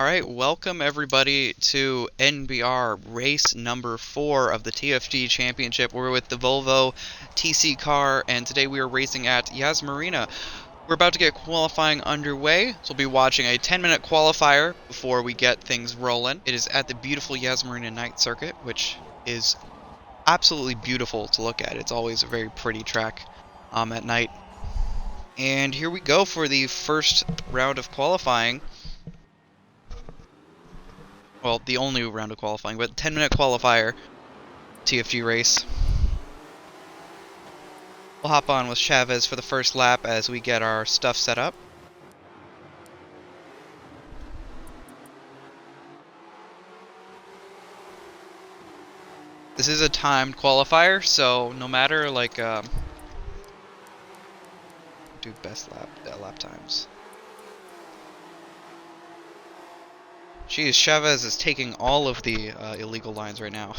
Alright, welcome everybody to NBR race number 4 of the TFG Championship. We're with the Volvo TC car, and today we are racing at Marina. We're about to get qualifying underway, so we'll be watching a 10-minute qualifier before we get things rolling. It is at the beautiful Marina night circuit, which is absolutely beautiful to look at. It's always a very pretty track at night. And here we go for the first round of qualifying. Well, the only round of qualifying, but 10-minute qualifier TFG race. We'll hop on with Chavez for the first lap as we get our stuff set up. This is a timed qualifier, so no matter do best lap times. Geez, Chavez is taking all of the illegal lines right now.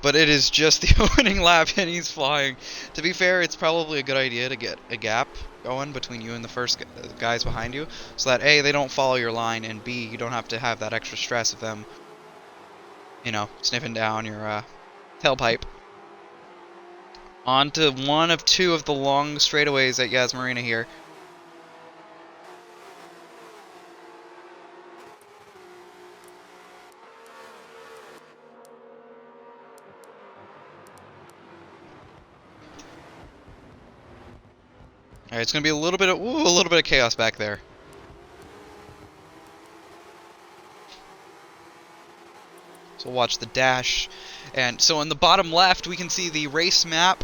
But it is just the opening lap and he's flying. To be fair, it's probably a good idea to get a gap going between you and the first guys behind you, so that A, they don't follow your line, and B, you don't have to have that extra stress of them, you know, sniffing down your tailpipe. On to one of two of the long straightaways at Marina here. Alright, it's gonna be a little bit of chaos back there. So we'll watch the dash. And so in the bottom left we can see the race map,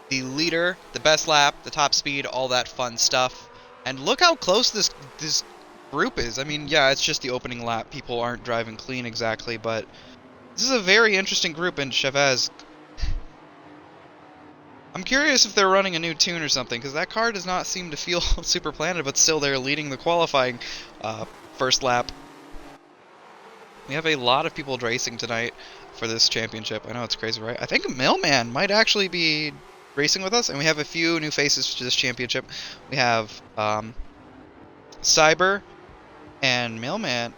the leader, the best lap, the top speed, all that fun stuff. And look how close this group is. I mean, yeah, it's just the opening lap. People aren't driving clean exactly, but this is a very interesting group, and Chavez, I'm curious if they're running a new tune or something, because that car does not seem to feel super planted, but still they're leading the qualifying first lap. We have a lot of people racing tonight for this championship. I know it's crazy, right? I think Mailman might actually be racing with us, and we have a few new faces to this championship. We have Cyber and Mailman.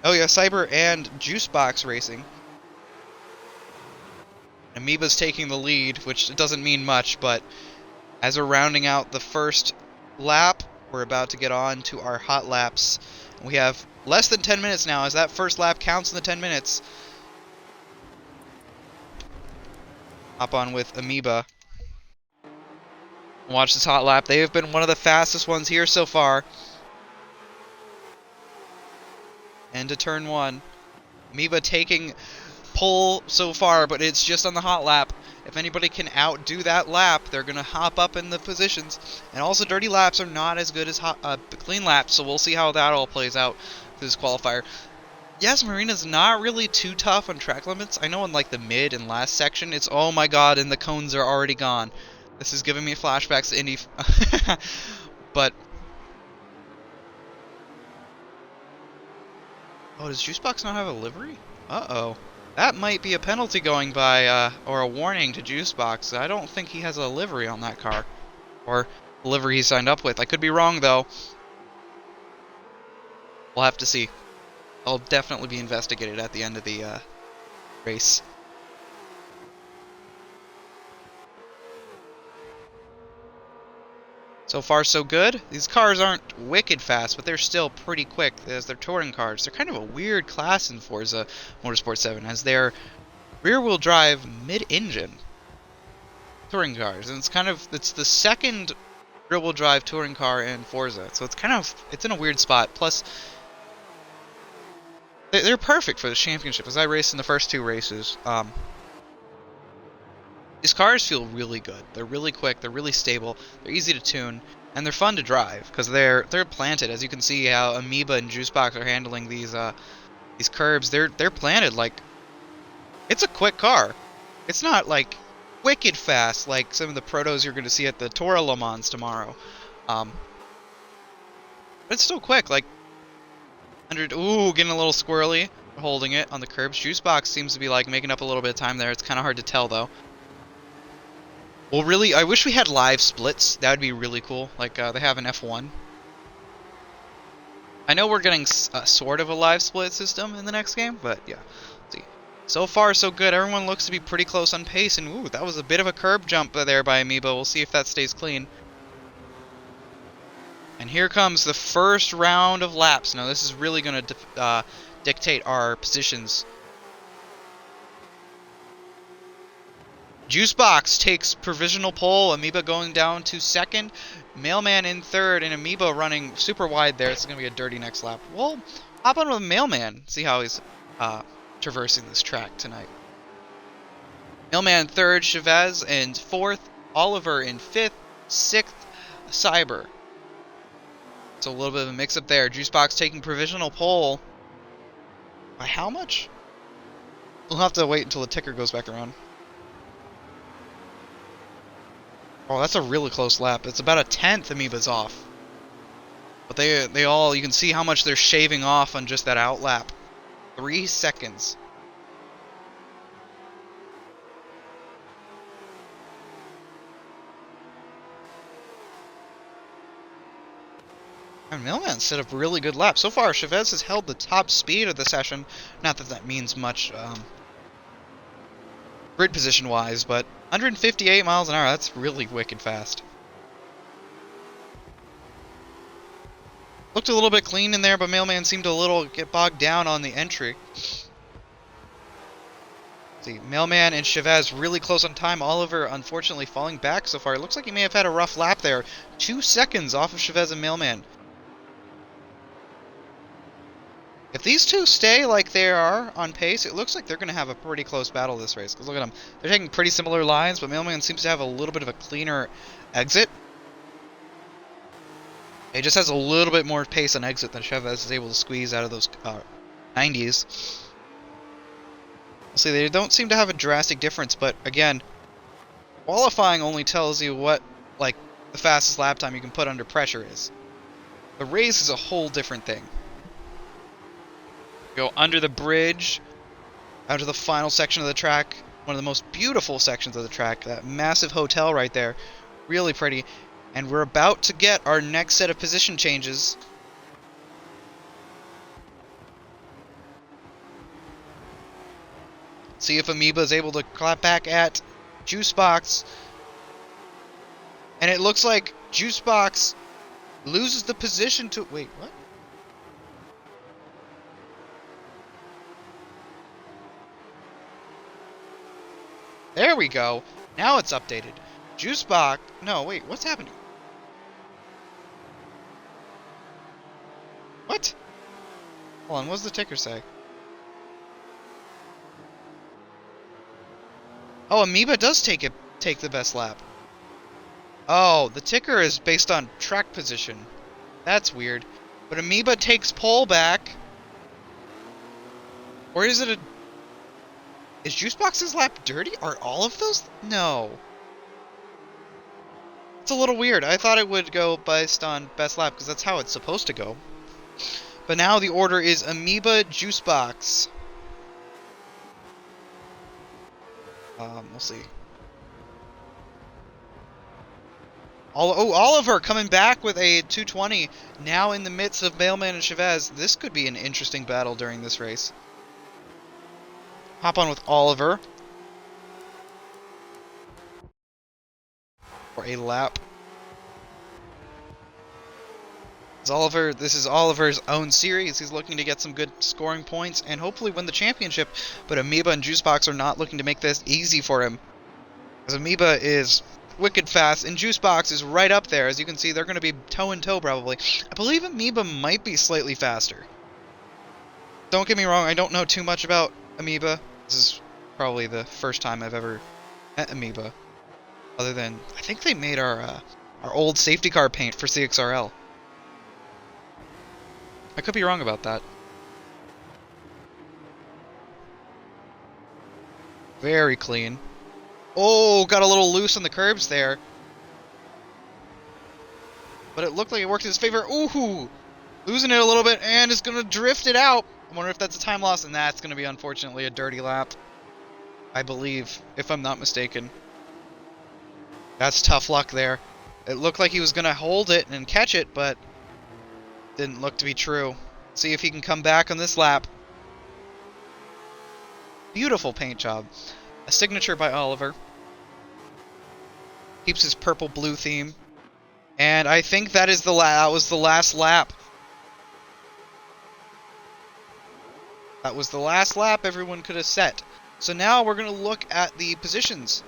Oh yeah, Cyber and Juicebox racing. Amoeba's taking the lead, which doesn't mean much, but as we're rounding out the first lap, we're about to get on to our hot laps. We have less than 10 minutes now, as that first lap counts in the 10 minutes. Hop on with Amoeba. Watch this hot lap. They have been one of the fastest ones here so far. Into turn one. Amoeba taking pole so far, but it's just on the hot lap. If anybody can outdo that lap, they're going to hop up in the positions. And also, dirty laps are not as good as clean laps, so we'll see how that all plays out through this qualifier. Marina's not really too tough on track limits. I know in like the mid and last section, it's oh my god, and the cones are already gone. This is giving me flashbacks to Indy. But oh, does Juicebox not have a livery? Uh-oh. That might be a penalty going by, or a warning to Juicebox. I don't think he has a livery on that car. Or the livery he signed up with. I could be wrong, though. We'll have to see. I'll definitely be investigated at the end of the race. So far, so good. These cars aren't wicked fast, but they're still pretty quick as they're touring cars. They're kind of a weird class in Forza Motorsport 7, as they're rear-wheel drive mid-engine touring cars, and it's the second rear-wheel drive touring car in Forza, so it's in a weird spot. Plus, they're perfect for the championship. As I raced in the first two races, these cars feel really good. They're really quick, they're really stable, they're easy to tune, and they're fun to drive because they're planted. As you can see how Amoeba and Juicebox are handling these curbs. They're planted like it's a quick car. It's not like wicked fast like some of the protos you're going to see at the Toro Le Mans tomorrow. But it's still quick, like 100. Ooh, getting a little squirrely, holding it on the curbs. Juicebox seems to be like making up a little bit of time there. It's kind of hard to tell though. Well, really, I wish we had live splits. That would be really cool. Like they have an F1. I know we're getting sort of a live split system in the next game, but yeah. Let's see. So far, so good. Everyone looks to be pretty close on pace, and ooh, that was a bit of a curb jump there by Amoeba. We'll see if that stays clean. And here comes the first round of laps. Now, this is really going to dictate our positions. Juicebox takes provisional pole. Amoeba going down to second. Mailman in third, and Amoeba running super wide there. It's going to be a dirty next lap. We'll hop on with Mailman, see how he's traversing this track tonight. Mailman in third, Chavez in fourth, Oliver in fifth, sixth, Cyber. So a little bit of a mix-up there. Juicebox taking provisional pole. By how much? We'll have to wait until the ticker goes back around. Oh, that's a really close lap. It's about a tenth Amoeba's off. But they all, you can see how much they're shaving off on just that out lap. 3 seconds. And Mailman set up a really good lap. So far, Chavez has held the top speed of the session. Not that that means much grid position-wise, but 158 miles an hour, that's really wicked fast. Looked a little bit clean in there, but Mailman seemed to get bogged down on the entry. See, Mailman and Chavez really close on time. Oliver, unfortunately, falling back so far. It looks like he may have had a rough lap there. 2 seconds off of Chavez and Mailman. If these two stay like they are on pace, it looks like they're going to have a pretty close battle this race. Because look at them. They're taking pretty similar lines, but Mailman seems to have a little bit of a cleaner exit. He just has a little bit more pace on exit than Chavez is able to squeeze out of those 90s. See, they don't seem to have a drastic difference, but again, qualifying only tells you what, like, the fastest lap time you can put under pressure is. The race is a whole different thing. Go under the bridge, out to the final section of the track, one of the most beautiful sections of the track, that massive hotel right there, really pretty, and we're about to get our next set of position changes. See if Amoeba is able to clap back at Juicebox, and it looks like Juicebox loses the position to, wait, what? There we go. Now it's updated. Juicebox. No, wait. What's happening? What? Hold on. What does the ticker say? Oh, Amoeba does take the best lap. Oh, the ticker is based on track position. That's weird. But Amoeba takes pole back. Or is it a... Is Juicebox's lap dirty? Are all of those? No. It's a little weird. I thought it would go based on best lap because that's how it's supposed to go. But now the order is Amoeba, Juicebox. We'll see. Oliver coming back with a 220. Now in the midst of Mailman and Chavez. This could be an interesting battle during this race. Hop on with Oliver for a lap. This is Oliver's own series. He's looking to get some good scoring points and hopefully win the championship. But Amoeba and Juicebox are not looking to make this easy for him. Because Amoeba is wicked fast and Juicebox is right up there. As you can see, they're going to be toe-in-toe probably. I believe Amoeba might be slightly faster. Don't get me wrong, I don't know too much about Amoeba. This is probably the first time I've ever met Amoeba. Other than, I think they made our old safety car paint for CXRL. I could be wrong about that. Very clean. Oh, got a little loose on the curbs there. But it looked like it worked in his favor. Ooh! Losing it a little bit and is going to drift it out. I wonder if that's a time loss, and that's going to be, unfortunately, a dirty lap. I believe, if I'm not mistaken. That's tough luck there. It looked like he was going to hold it and catch it, but Didn't look to be true. See if he can come back on this lap. Beautiful paint job. A signature by Oliver. Keeps his purple-blue theme. And I think that was the last lap. That was the last lap everyone could have set. So now we're going to look at the positions.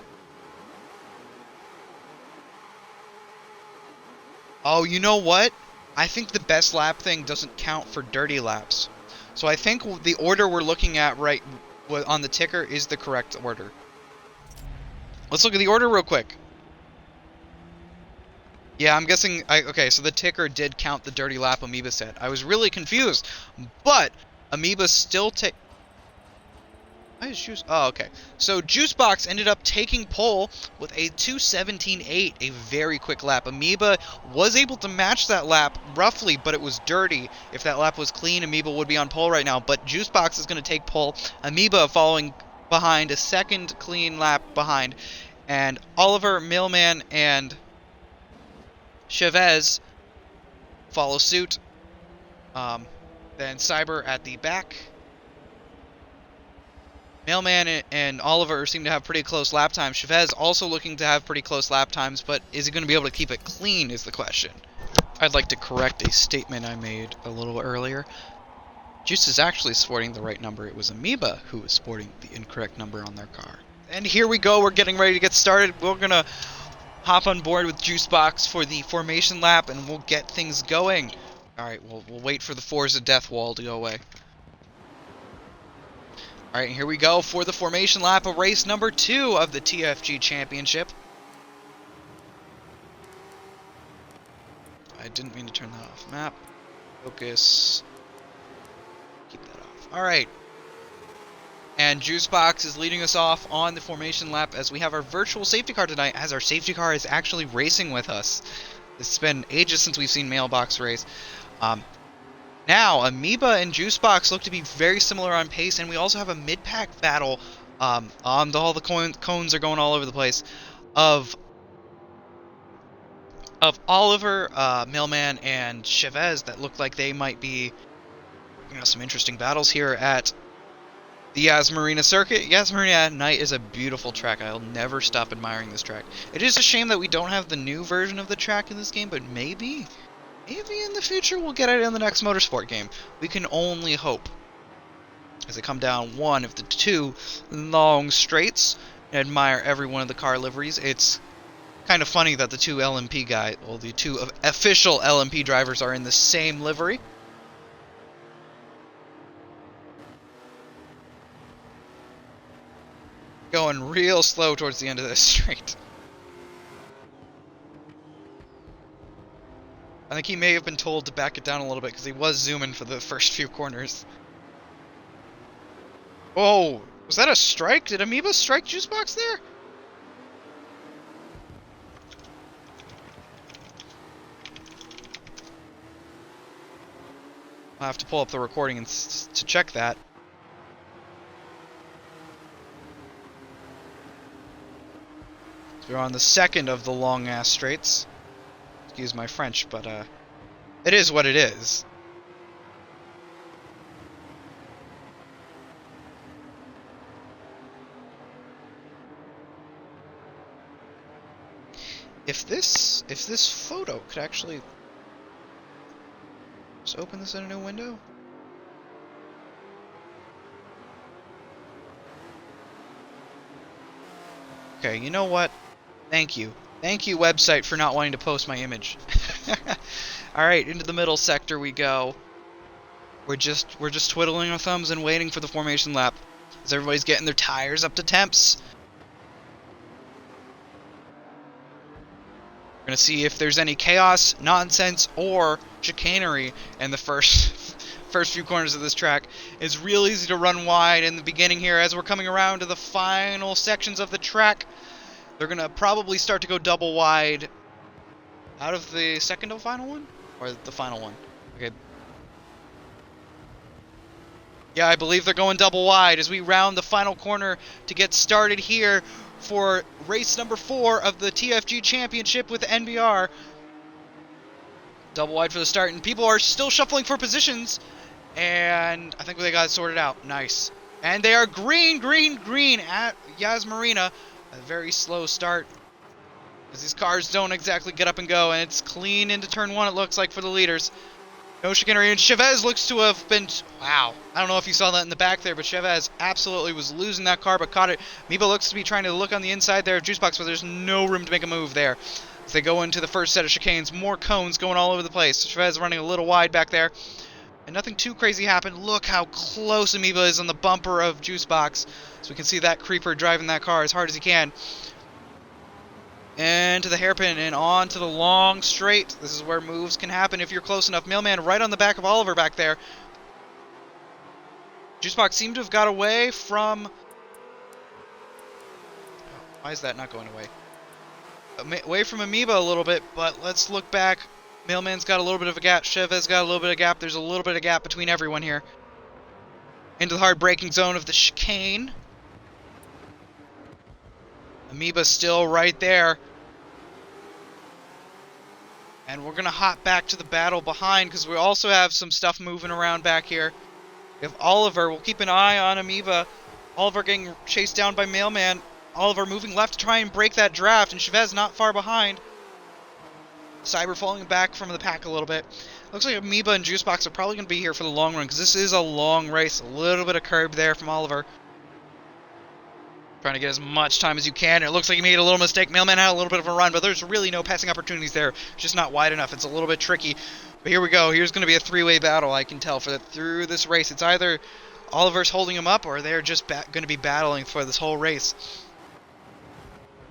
Oh, you know what? I think the best lap thing doesn't count for dirty laps. So I think the order we're looking at right on the ticker is the correct order. Let's look at the order real quick. Yeah, I'm guessing... okay, so the ticker did count the dirty lap Amoeba said. I was really confused, but Amoeba still take... Why is Juice... Oh, okay. So Juicebox ended up taking pole with a 2:17.8, a very quick lap. Amoeba was able to match that lap roughly, but it was dirty. If that lap was clean, Amoeba would be on pole right now, but Juicebox is going to take pole. Amoeba following behind, a second clean lap behind, and Oliver, Mailman, and Chavez follow suit. Then Cyber at the back. Mailman and Oliver seem to have pretty close lap times. Chavez also looking to have pretty close lap times, but is he going to be able to keep it clean is the question. I'd like to correct a statement I made a little earlier. Juice is actually sporting the right number. It was Amoeba who was sporting the incorrect number on their car. And here we go. We're getting ready to get started. We're going to hop on board with Juicebox for the formation lap, and we'll get things going. Alright, we'll wait for the Forza Death Wall to go away. Alright, here we go for the formation lap of race number 2 of the TFG Championship. I didn't mean to turn that off. Map. Focus. Keep that off. Alright. And Juicebox is leading us off on the formation lap as we have our virtual safety car tonight, as our safety car is actually racing with us. It's been ages since we've seen Mailbox race. Now, Amoeba and Juicebox look to be very similar on pace, and we also have a mid-pack battle. All the cones are going all over the place. Of Oliver, Mailman, and Chavez that look like they might be, some interesting battles here at the Marina circuit. Marina at night is a beautiful track. I'll never stop admiring this track. It is a shame that we don't have the new version of the track in this game, but maybe in the future we'll get it in the next motorsport game. We can only hope. As I come down one of the 2 long straights and admire every one of the car liveries. It's kind of funny that the 2 LMP guys, well, the 2 official LMP drivers are in the same livery. Going real slow towards the end of this straight. I think he may have been told to back it down a little bit because he was zooming for the first few corners. Oh, was that a strike? Did Amoeba strike Juicebox there? I'll have to pull up the recording to check that. So we're on the second of the long-ass straights. Excuse my French, but it is what it is. If this photo could actually just open this in a new window. Okay, you know what? Thank you. Thank you, website, for not wanting to post my image. Alright, into the middle sector we go. We're just twiddling our thumbs and waiting for the formation lap. As everybody's getting their tires up to temps. We're gonna see if there's any chaos, nonsense, or chicanery in the first few corners of this track. It's real easy to run wide in the beginning here as we're coming around to the final sections of the track. They're going to probably start to go double wide out of the second to final one? Or the final one? Okay. Yeah, I believe they're going double wide as we round the final corner to get started here for race number 4 of the TFG Championship with the NBR. Double wide for the start, and people are still shuffling for positions. And I think they got it sorted out. Nice. And they are green at Marina. A very slow start, as these cars don't exactly get up and go, and it's clean into turn 1, it looks like, for the leaders. No chicanery, and Chavez looks to have been... Wow. I don't know if you saw that in the back there, but Chavez absolutely was losing that car, but caught it. Miba looks to be trying to look on the inside there of Juicebox, but there's no room to make a move there. As they go into the first set of chicanes, more cones going all over the place. Chavez running a little wide back there. And nothing too crazy happened. Look how close Amoeba is on the bumper of Juicebox. So we can see that creeper driving that car as hard as he can. And to the hairpin and on to the long straight. This is where moves can happen if you're close enough. Mailman right on the back of Oliver back there. Juicebox seemed to have got away from... Oh, why is that not going away? Away from Amoeba a little bit, but let's look back. Mailman's got a little bit of a gap. Chavez got a little bit of a gap. There's a little bit of gap between everyone here. Into the hard braking zone of the chicane. Amoeba's still right there. And we're going to hop back to the battle behind, because we also have some stuff moving around back here. We have Oliver. We'll keep an eye on Amoeba. Oliver getting chased down by Mailman. Oliver moving left to try and break that draft, and Chavez not far behind. Cyber falling back from the pack a little bit. Looks like Amoeba and Juicebox are probably going to be here for the long run, because this is a long race. A little bit of curb there from Oliver. Trying to get as much time as you can. It looks like he made a little mistake. Mailman had a little bit of a run, but there's really no passing opportunities there. It's just not wide enough. It's a little bit tricky. But here we go. Here's going to be a three-way battle, I can tell, through this race. It's either Oliver's holding him up, or they're just going to be battling for this whole race.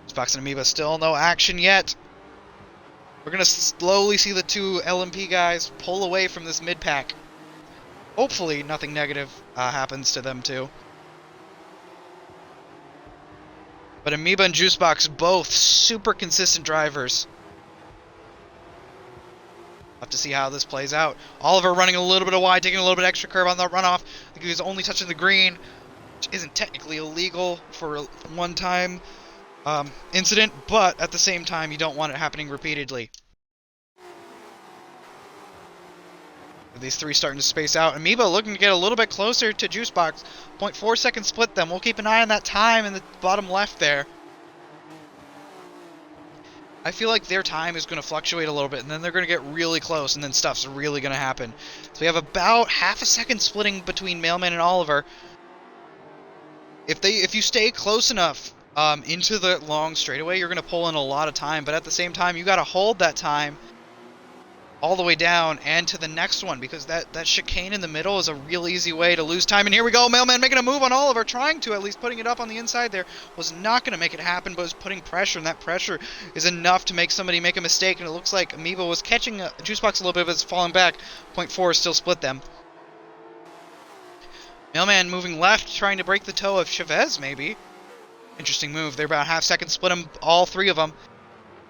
Juicebox and Amoeba still no action yet. We're going to slowly see the two LMP guys pull away from this mid-pack. Hopefully nothing negative happens to them too. But Amoeba and Juicebox, both super consistent drivers. We'll have to see how this plays out. Oliver running a little bit of wide, taking a little bit extra curve on the runoff. I think he was only touching the green, which isn't technically illegal for a one-time incident, but at the same time, you don't want it happening repeatedly. These three starting to space out. Amoeba looking to get a little bit closer to Juicebox. 0.4 second split them. We'll keep an eye on that time in the bottom left there. I feel like their time is going to fluctuate a little bit, and then they're going to get really close, and then stuff's really going to happen. So we have about half a second splitting between Mailman and Oliver. If you stay close enough into the long straightaway, you're going to pull in a lot of time, but at the same time, you got to hold that time all the way down and to the next one, because that chicane in the middle is a real easy way to lose time. And here we go, Mailman making a move on Oliver, trying to at least putting it up on the inside there. Was not going to make it happen, but was putting pressure, and that pressure is enough to make somebody make a mistake. And it looks like Amoeba was catching Juicebox a little bit, but it's falling back. 0.4 still split them. Mailman moving left, trying to break the toe of Chavez, maybe. Interesting move. They're about half second split them, all three of them.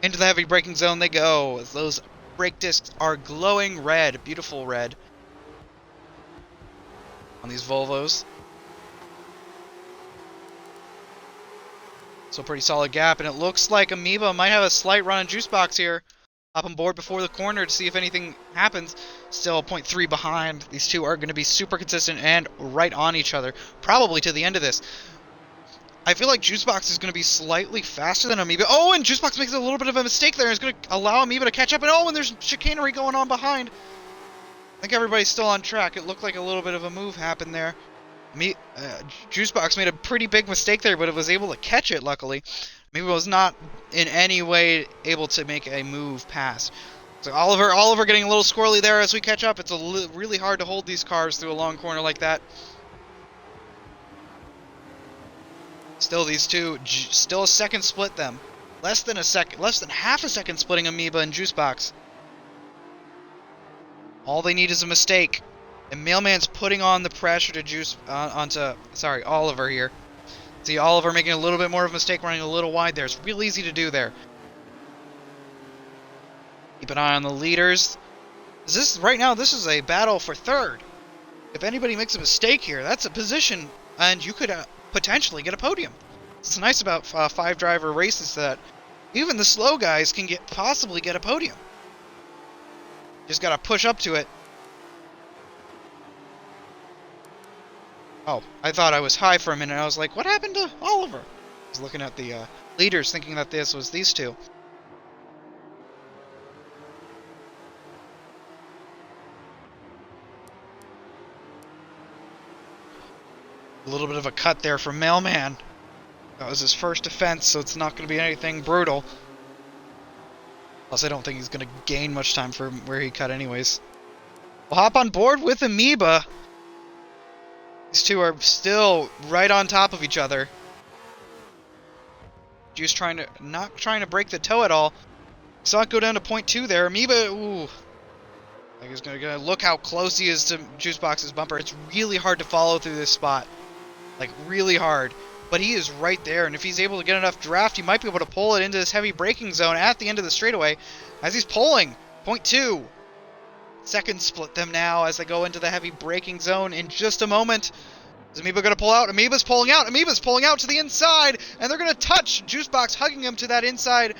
Into the heavy braking zone they go, as those brake discs are glowing red, beautiful red on these Volvos. So pretty solid gap, and it looks like Amoeba might have a slight run on Juicebox here. Up on board before the corner to see if anything happens. Still 0.3 behind. These two are going to be super consistent and right on each other, probably to the end of this. I feel like Juicebox is going to be slightly faster than Amoeba. Oh, and Juicebox makes a little bit of a mistake there. It's going to allow Amoeba to catch up. And oh, and there's chicanery going on behind. I think everybody's still on track. It looked like a little bit of a move happened there. Juicebox made a pretty big mistake there, but it was able to catch it, luckily. Amoeba was not in any way able to make a move past. So Oliver getting a little squirrely there as we catch up. It's really hard to hold these cars through a long corner like that. Still, these two, still a second split them. Less than half a second splitting Amoeba and Juicebox. All they need is a mistake. And Mailman's putting on the pressure to Oliver here. See, Oliver making a little bit more of a mistake, running a little wide there. It's real easy to do there. Keep an eye on the leaders. Right now, this is a battle for third. If anybody makes a mistake here, that's a position, and you could potentially get a podium. It's nice about 5-driver races that even the slow guys can possibly get a podium. Just gotta push up to it. Oh, I thought I was high for a minute. I was like, what happened to Oliver? I was looking at the leaders thinking that this was these two. A little bit of a cut there from Mailman. That was his first defense, so it's not going to be anything brutal. Plus, I don't think he's going to gain much time from where he cut anyways. We'll hop on board with Amoeba. These two are still right on top of each other. Juice not trying to break the toe at all. Saw it go down to 0.2 there. Amoeba, ooh. I think he's gonna look how close he is to Juicebox's bumper. It's really hard to follow through this spot. Like, really hard. But he is right there, and if he's able to get enough draft, he might be able to pull it into this heavy braking zone at the end of the straightaway as he's pulling. 0.2. Seconds split them now as they go into the heavy braking zone in just a moment. Is Amoeba going to pull out? Amoeba's pulling out. Amoeba's pulling out to the inside, and they're going to touch. Juicebox hugging him to that inside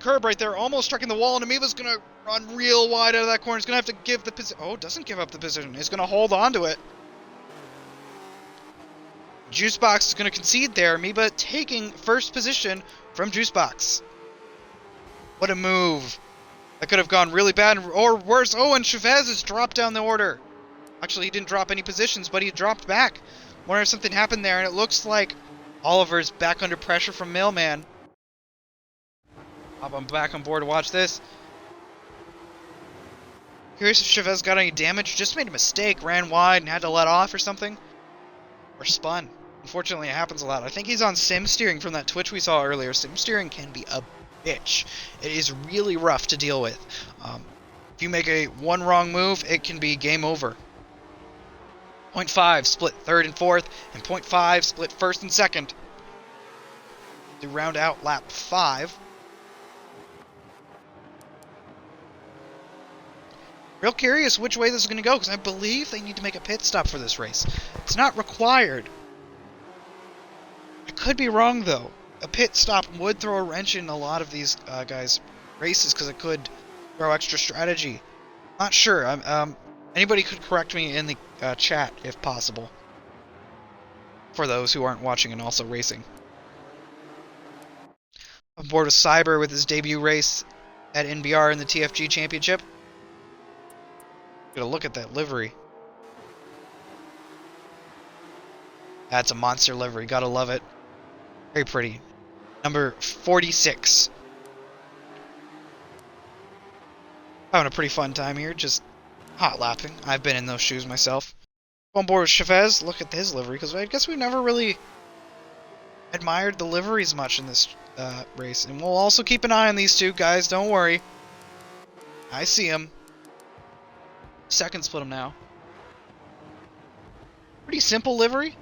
curb right there, almost striking the wall, and Amoeba's going to run real wide out of that corner. He's going to have to give the position. Oh, doesn't give up the position. He's going to hold on to it. Juicebox is going to concede there. Amoeba taking first position from Juicebox. What a move. That could have gone really bad or worse. Oh, and Chavez has dropped down the order. Actually, he didn't drop any positions, but he dropped back. Wonder if something happened there, and it looks like Oliver's back under pressure from Mailman. I'm back on board to watch this. Curious if Chavez got any damage. Just made a mistake, ran wide, and had to let off or something. Or spun. Unfortunately, it happens a lot. I think he's on sim steering from that Twitch we saw earlier. Sim steering can be a bitch. It is really rough to deal with. If you make one wrong move, it can be game over. 0.5 split third and fourth, and 0.5 split first and second. To round out lap 5. Real curious which way this is going to go, because I believe they need to make a pit stop for this race. It's not required. I could be wrong, though. A pit stop would throw a wrench in a lot of these guys' races, because it could throw extra strategy. Not sure. Anybody could correct me in the chat, if possible. For those who aren't watching and also racing. On board with Cyber with his debut race at NBR in the TFG Championship. Gotta look at that livery. That's a monster livery. Gotta love it. Very pretty. Number 46. Having a pretty fun time here. Just hot lapping. I've been in those shoes myself. On board with Chavez. Look at his livery, because I guess we've never really admired the liveries much in this race. And we'll also keep an eye on these two guys. Don't worry. I see them. Second split them now. Pretty simple livery.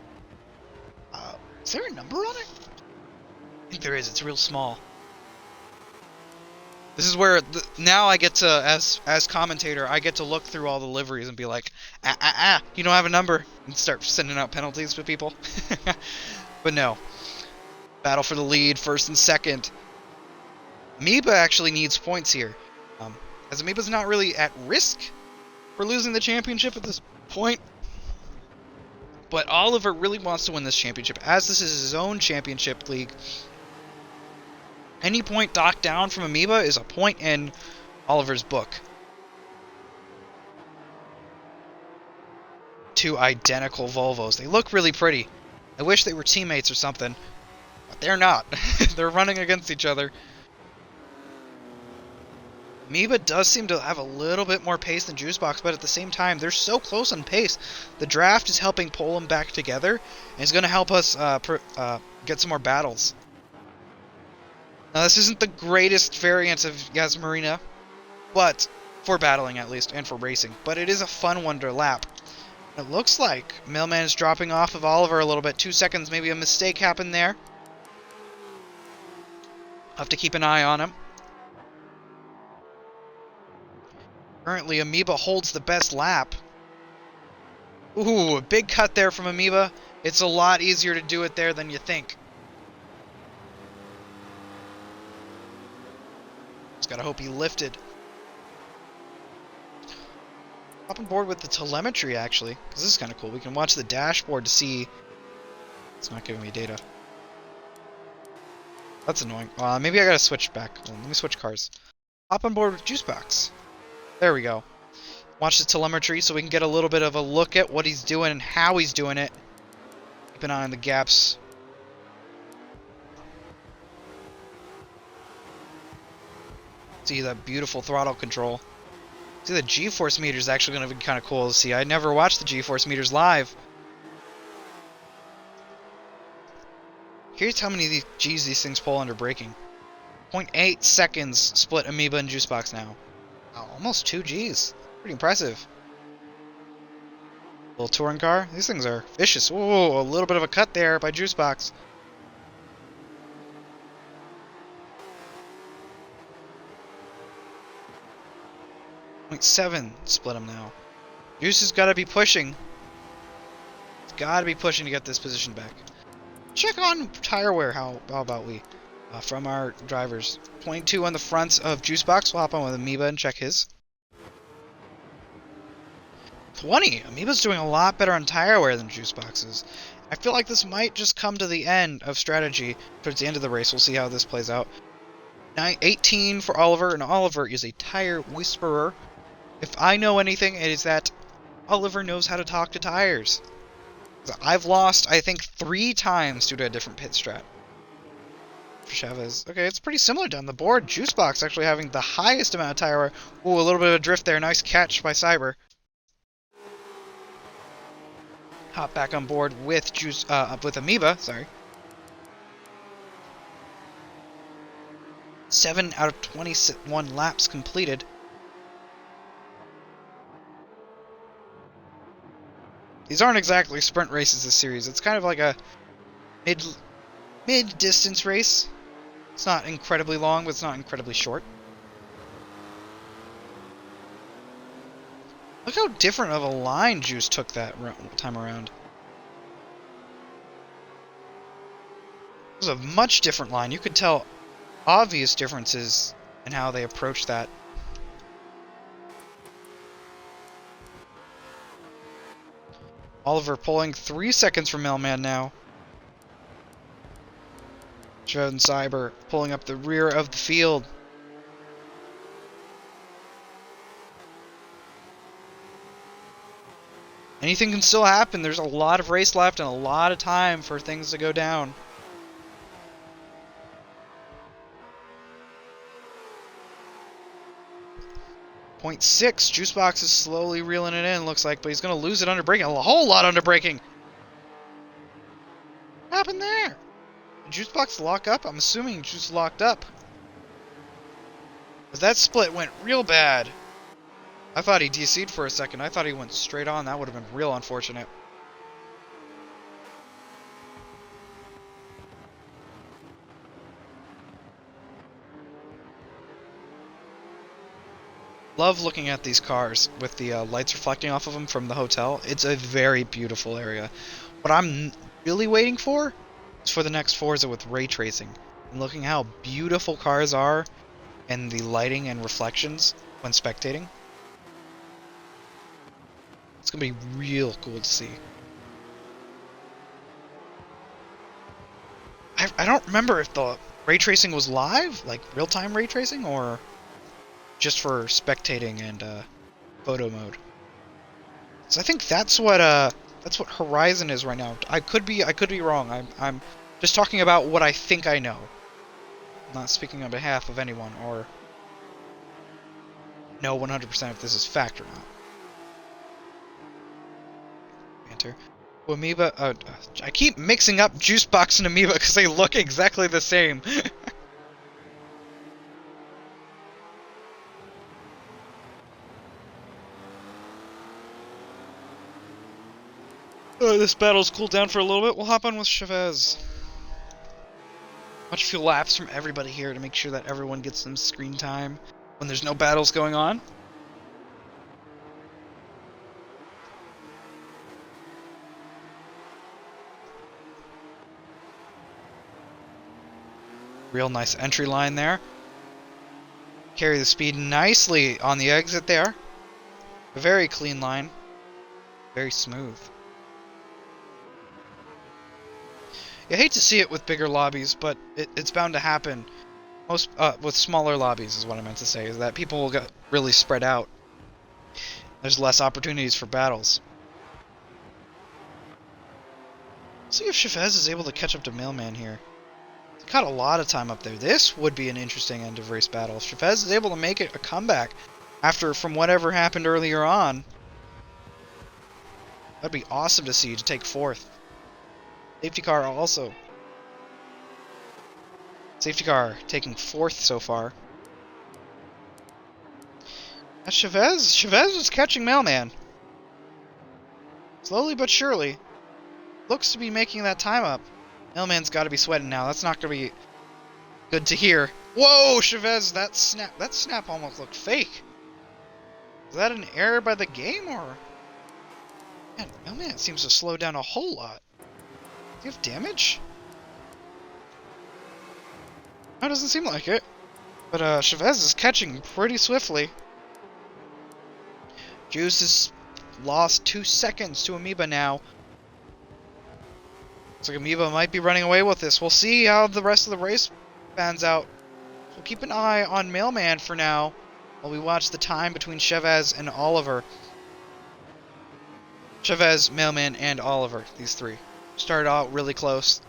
Is there a number on it? I think there is. It's real small. This is where now I get to, as commentator, I get to look through all the liveries and be like, you don't have a number, and start sending out penalties to people. But no. Battle for the lead, first and second. Amoeba actually needs points here. As Amoeba's not really at risk for losing the championship at this point. But Oliver really wants to win this championship, as this is his own championship league. Any point docked down from Amoeba is a point in Oliver's book. Two identical Volvos. They look really pretty. I wish they were teammates or something. But they're not. They're running against each other. Amoeba does seem to have a little bit more pace than Juicebox, but at the same time, they're so close on pace. The draft is helping pull them back together, and it's going to help us get some more battles. Now, this isn't the greatest variant of Marina, but for battling at least, and for racing. But it is a fun one to lap. It looks like Mailman is dropping off of Oliver a little bit. 2 seconds, maybe a mistake happened there. Have to keep an eye on him. Currently, Amoeba holds the best lap. Ooh, a big cut there from Amoeba. It's a lot easier to do it there than you think. Just gotta hope he lifted. hop on board with the telemetry, actually, because this is kind of cool. We can watch the dashboard to see... It's not giving me data. That's annoying. Maybe I gotta switch back. Well, let me switch cars. Hop on board with Juicebox. There we go. Watch the telemetry so we can get a little bit of a look at what he's doing and how he's doing it. Keep an eye on the gaps. See that beautiful throttle control. See, the G-force meter is actually going to be kind of cool to see. I never watched the G-force meters live. Here's how many of these G's these things pull under braking. 0.8 seconds split Amoeba and Juicebox now. Wow, almost 2 G's. Pretty impressive. Little touring car. These things are vicious. Whoa, a little bit of a cut there by Juicebox. .7 split him now. Juice has got to be pushing. It's got to be pushing to get this position back. Check on tire wear. How about we? From our drivers. 22 on the fronts of Juicebox. We'll hop on with Amoeba and check his. 20. Amoeba's doing a lot better on tire wear than Juicebox's. I feel like this might just come to the end of strategy. Towards the end of the race, we'll see how this plays out. 18 for Oliver, and Oliver is a tire whisperer. If I know anything, it is that Oliver knows how to talk to tires. I've lost, I think, 3 times due to a different pit strat. For Chavez. Okay, it's pretty similar down the board. Juicebox actually having the highest amount of tire wear. Ooh, a little bit of a drift there. Nice catch by Cyber. Hop back on board with with Amoeba. Sorry. 7 out of 21 laps completed. These aren't exactly sprint races this series. It's kind of like a mid-distance race. It's not incredibly long, but it's not incredibly short. Look how different of a line Juice took that time around. It was a much different line. You could tell obvious differences in how they approached that. Oliver pulling 3 seconds from Mailman now. Joe and Cyber pulling up the rear of the field. Anything can still happen. There's a lot of race left and a lot of time for things to go down. .6. Juicebox is slowly reeling it in, looks like, but he's going to lose it under braking. A whole lot under braking. What happened there? Did Juicebox lock up? I'm assuming Juice locked up. Because that split went real bad. I thought he DC'd for a second. I thought he went straight on. That would have been real unfortunate. Love looking at these cars with the lights reflecting off of them from the hotel. It's a very beautiful area. What I'm really waiting for is for the next Forza with ray tracing. And looking how beautiful cars are and the lighting and reflections when spectating. It's going to be real cool to see. I don't remember if the ray tracing was live, like real-time ray tracing, or just for spectating and photo mode. So I think that's what Horizon is right now. I could be wrong. I'm just talking about what I think I know. I'm not speaking on behalf of anyone or know 100% if this is fact or not. Enter. Amoeba. I keep mixing up Juicebox and Amoeba because they look exactly the same. This battle's cooled down for a little bit. We'll hop on with Chavez. Watch a few laps from everybody here to make sure that everyone gets some screen time when there's no battles going on. Real nice entry line there. Carry the speed nicely on the exit there. A very clean line. Very smooth. You hate to see it with bigger lobbies, but it's bound to happen. Most with smaller lobbies is what I meant to say, is that people will get really spread out. There's less opportunities for battles. See if Chavez is able to catch up to Mailman here. He caught a lot of time up there. This would be an interesting end of race battle. If Chavez is able to make it a comeback from whatever happened earlier on, that'd be awesome to see, to take 4th. Safety car also. Safety car taking 4th so far. That's Chavez. Chavez is catching Mailman. Slowly but surely. Looks to be making that time up. Mailman's got to be sweating now. That's not going to be good to hear. Whoa, Chavez, that snap almost looked fake. Is that an error by the game, or... Man, Mailman seems to slow down a whole lot. Do you have damage? No, it doesn't seem like it. But Chavez is catching pretty swiftly. Juice has lost 2 seconds to Amoeba now. Looks like Amoeba might be running away with this. We'll see how the rest of the race pans out. We'll keep an eye on Mailman for now while we watch the time between Chavez and Oliver. Chavez, Mailman, and Oliver, these three. Started out really close.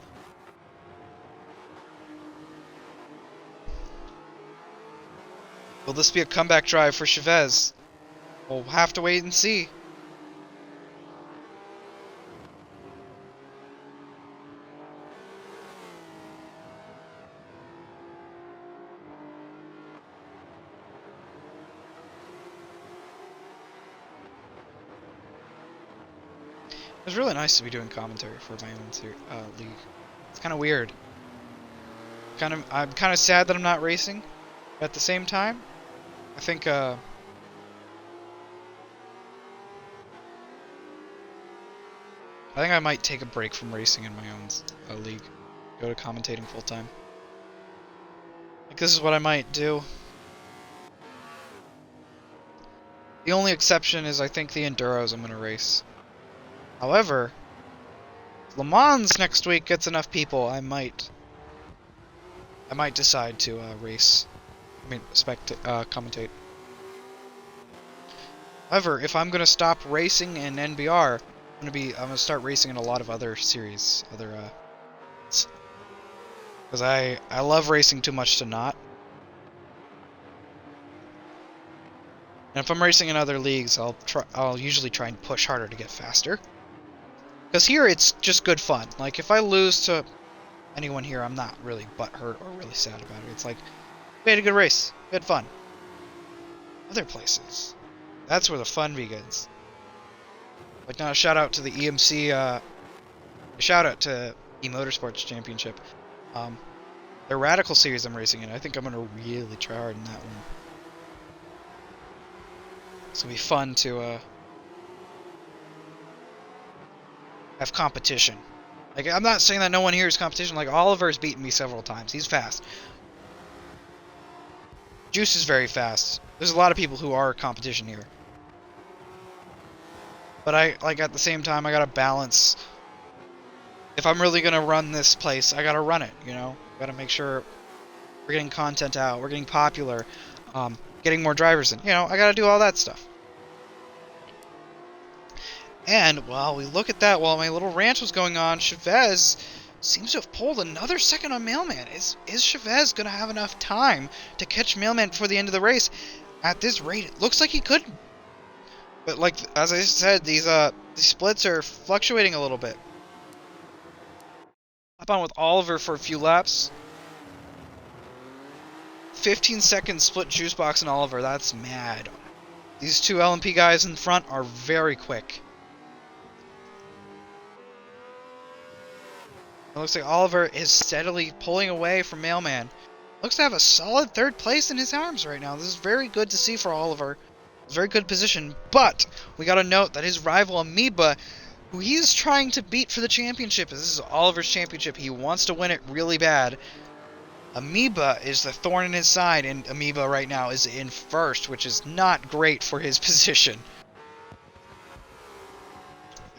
Will this be a comeback drive for Chavez? We'll have to wait and see. It was really nice to be doing commentary for my own league. It's kind of weird. I'm kind of sad that I'm not racing. But at the same time, I think I might take a break from racing in my own league. Go to commentating full time. Like, this is what I might do. The only exception is I think the Enduros I'm going to race. However, if Le Mans next week gets enough people, I might decide to race. Commentate. However, if I'm gonna stop racing in NBR, I'm gonna start racing in a lot of other series, because I love racing too much to not. And if I'm racing in other leagues, I'll usually try and push harder to get faster. Because here it's just good fun. Like, if I lose to anyone here, I'm not really butthurt or really sad about it. It's like, we had a good race. We had fun. Other places, that's where the fun begins. Like, now a shout out to the EMC, a shout out to eMotorsports Championship. The Radical series I'm racing in, I think I'm going to really try hard in that one. It's going to be fun to have competition. Like, I'm not saying that no one here is competition. Like, Oliver's beaten me several times. He's fast. Juice is very fast. There's a lot of people who are competition here. But at the same time, I gotta balance. If I'm really gonna run this place, I gotta run it, you know? Gotta make sure we're getting content out, we're getting popular, getting more drivers in. You know, I gotta do all that stuff. And while we look at that, while my little rant was going on, Chavez seems to have pulled another second on Mailman. Is Chavez going to have enough time to catch Mailman before the end of the race? At this rate, it looks like he could. But like, as I said, these splits are fluctuating a little bit. Hop on with Oliver for a few laps. 15 seconds split Juicebox and Oliver. That's mad. These two LMP guys in front are very quick. It looks like Oliver is steadily pulling away from Mailman. Looks to have a solid 3rd place in his arms right now. This is very good to see for Oliver. It's a very good position, but we got to note that his rival Amoeba, who he is trying to beat for the championship, this is Oliver's championship. He wants to win it really bad. Amoeba is the thorn in his side, and Amoeba right now is in 1st, which is not great for his position.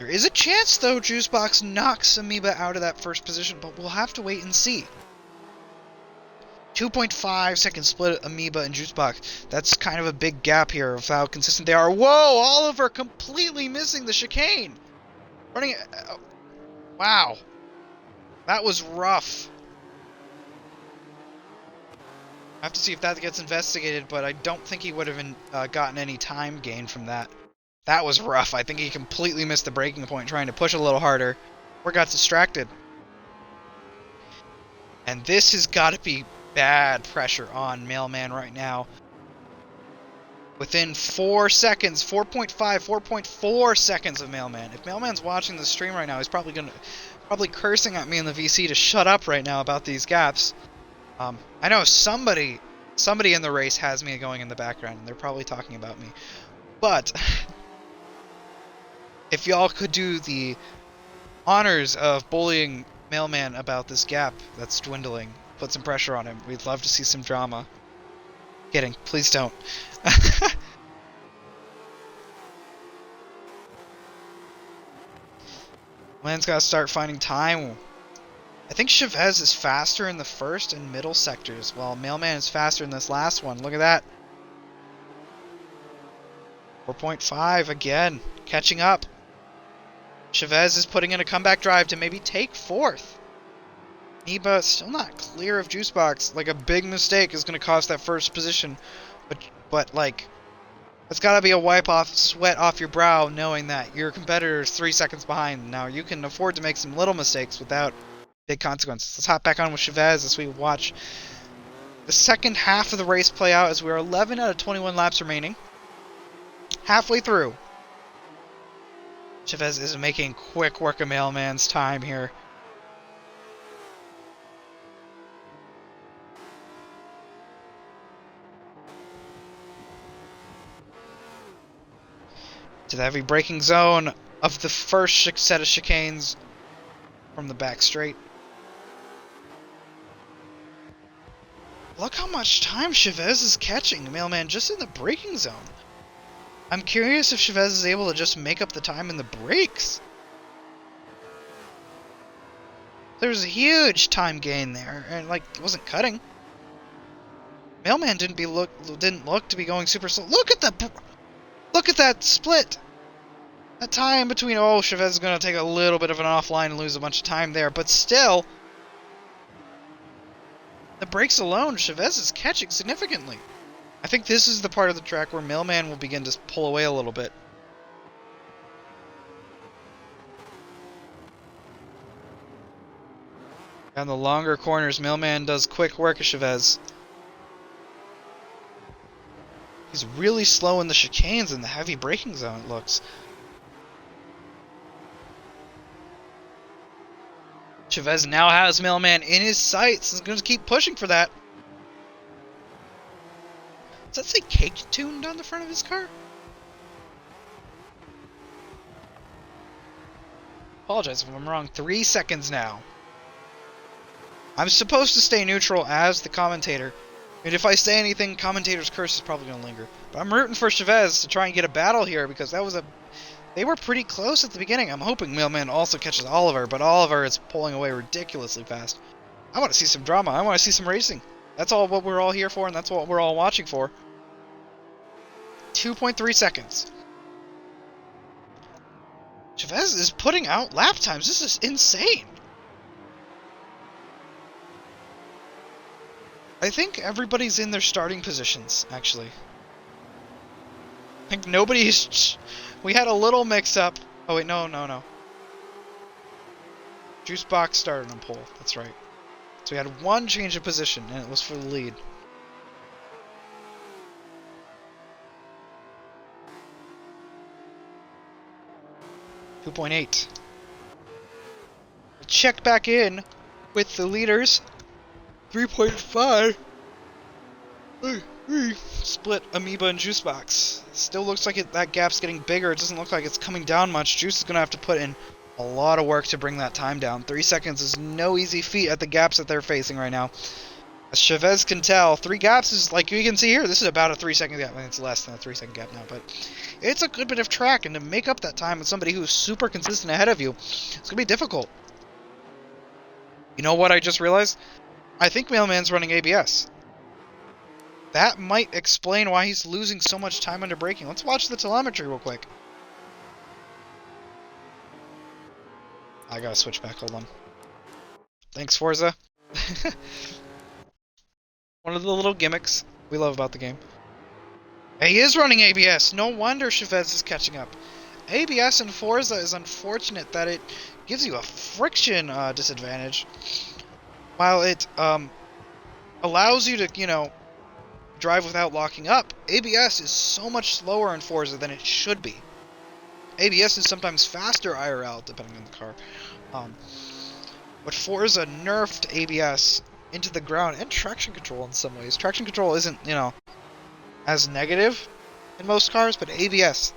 There is a chance, though, Juicebox knocks Amoeba out of that first position, but we'll have to wait and see. 2.5 second split Amoeba and Juicebox. That's kind of a big gap here of how consistent they are. Whoa! Oliver completely missing the chicane! Running it. Wow. That was rough. I have to see if that gets investigated, but I don't think he would have gotten any time gain from that. That was rough. I think he completely missed the breaking point trying to push a little harder, or got distracted. And this has got to be bad pressure on Mailman right now. Within 4 seconds, 4.4 seconds of Mailman. If Mailman's watching the stream right now, he's probably cursing at me in the VC to shut up right now about these gaps. I know somebody in the race has me going in the background, and they're probably talking about me. But if y'all could do the honors of bullying Mailman about this gap that's dwindling, put some pressure on him. We'd love to see some drama. Kidding, please don't. Man's got to start finding time. I think Chavez is faster in the first and middle sectors, while Mailman is faster in this last one. Look at that. 4.5 again, catching up. Chavez is putting in a comeback drive to maybe take fourth. Amoeba still not clear of Juicebox. Like, a big mistake is going to cost that first position. But like, it's got to be a wipe off, sweat off your brow, knowing that your competitor is 3 seconds behind. Now, you can afford to make some little mistakes without big consequences. Let's hop back on with Chavez as we watch the second half of the race play out, as we are 11 out of 21 laps remaining. Halfway through. Chavez is making quick work of Mailman's time here. To the heavy braking zone of the first set of chicanes from the back straight. Look how much time Chavez is catching, Mailman, just in the braking zone. I'm curious if Chavez is able to just make up the time in the brakes. There's a huge time gain there, and like, it wasn't cutting. Mailman didn't look to be going super slow. Look at that split. That time between, oh, Chavez is going to take a little bit of an offline and lose a bunch of time there, but still, the brakes alone, Chavez is catching significantly. I think this is the part of the track where Mailman will begin to pull away a little bit. Down the longer corners, Mailman does quick work of Chavez. He's really slow in the chicanes in the heavy braking zone, it looks. Chavez now has Mailman in his sights. He's going to keep pushing for that. Does that say cake tuned on the front of his car? Apologize if I'm wrong. 3 seconds now. I'm supposed to stay neutral as the commentator. And if I say anything, commentator's curse is probably going to linger. But I'm rooting for Chavez to try and get a battle here, because they were pretty close at the beginning. I'm hoping Mailman also catches Oliver, but Oliver is pulling away ridiculously fast. I want to see some drama. I want to see some racing. That's all what we're all here for, and that's what we're all watching for. 2.3 seconds. Chavez is putting out lap times. This is insane. I think everybody's in their starting positions, actually. I think nobody's... We had a little mix-up. Oh, wait, no. Juicebox started on pole. That's right. So we had one change of position, and it was for the lead. .8. Check back in with the leaders. 3.5. Split Amoeba and Juicebox. Still looks like that gap's getting bigger. It doesn't look like it's coming down much. Juice is going to have to put in a lot of work to bring that time down. 3 seconds is no easy feat at the gaps that they're facing right now. As Chavez can tell, 3 gaps is, like you can see here, this is about a 3-second gap. I mean, it's less than a 3-second gap now, but it's a good bit of track, and to make up that time with somebody who's super consistent ahead of you, it's going to be difficult. You know what I just realized? I think Mailman's running ABS. That might explain why he's losing so much time under braking. Let's watch the telemetry real quick. I gotta switch back, hold on. Thanks, Forza. One of the little gimmicks we love about the game. He is running ABS. No wonder Chavez is catching up. ABS in Forza is unfortunate that it gives you a friction disadvantage. While it allows you to, you know, drive without locking up, ABS is so much slower in Forza than it should be. ABS is sometimes faster IRL, depending on the car. But Forza nerfed ABS into the ground, and traction control in some ways. Traction control isn't, you know, as negative in most cars, but ABS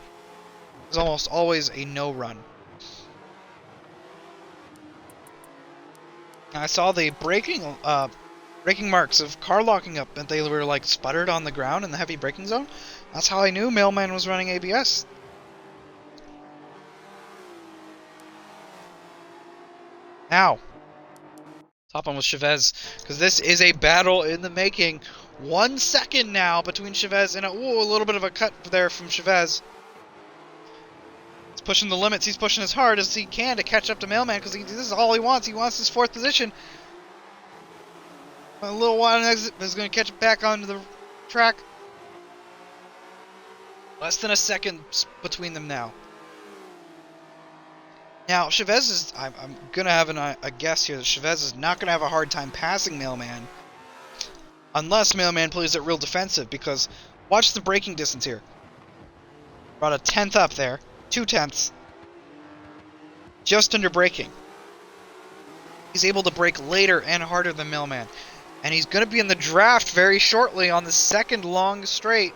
is almost always a no-run. I saw the braking marks of car locking up, and they were like sputtered on the ground in the heavy braking zone. That's how I knew Mailman was running ABS. Now, top on with Chavez, because this is a battle in the making. 1 second now between Chavez and a little bit of a cut there from Chavez. He's pushing the limits. He's pushing as hard as he can to catch up to Mailman, because this is all he wants. He wants his 4th position. A little while exit is going to catch it back onto the track. Less than a second between them now. Now, Chavez is... I'm going to have a guess here that Chavez is not going to have a hard time passing Mailman. Unless Mailman plays it real defensive, because watch the braking distance here. About a 10th up there. 2 tenths. Just under braking. He's able to brake later and harder than Mailman. And he's going to be in the draft very shortly on the 2nd long straight.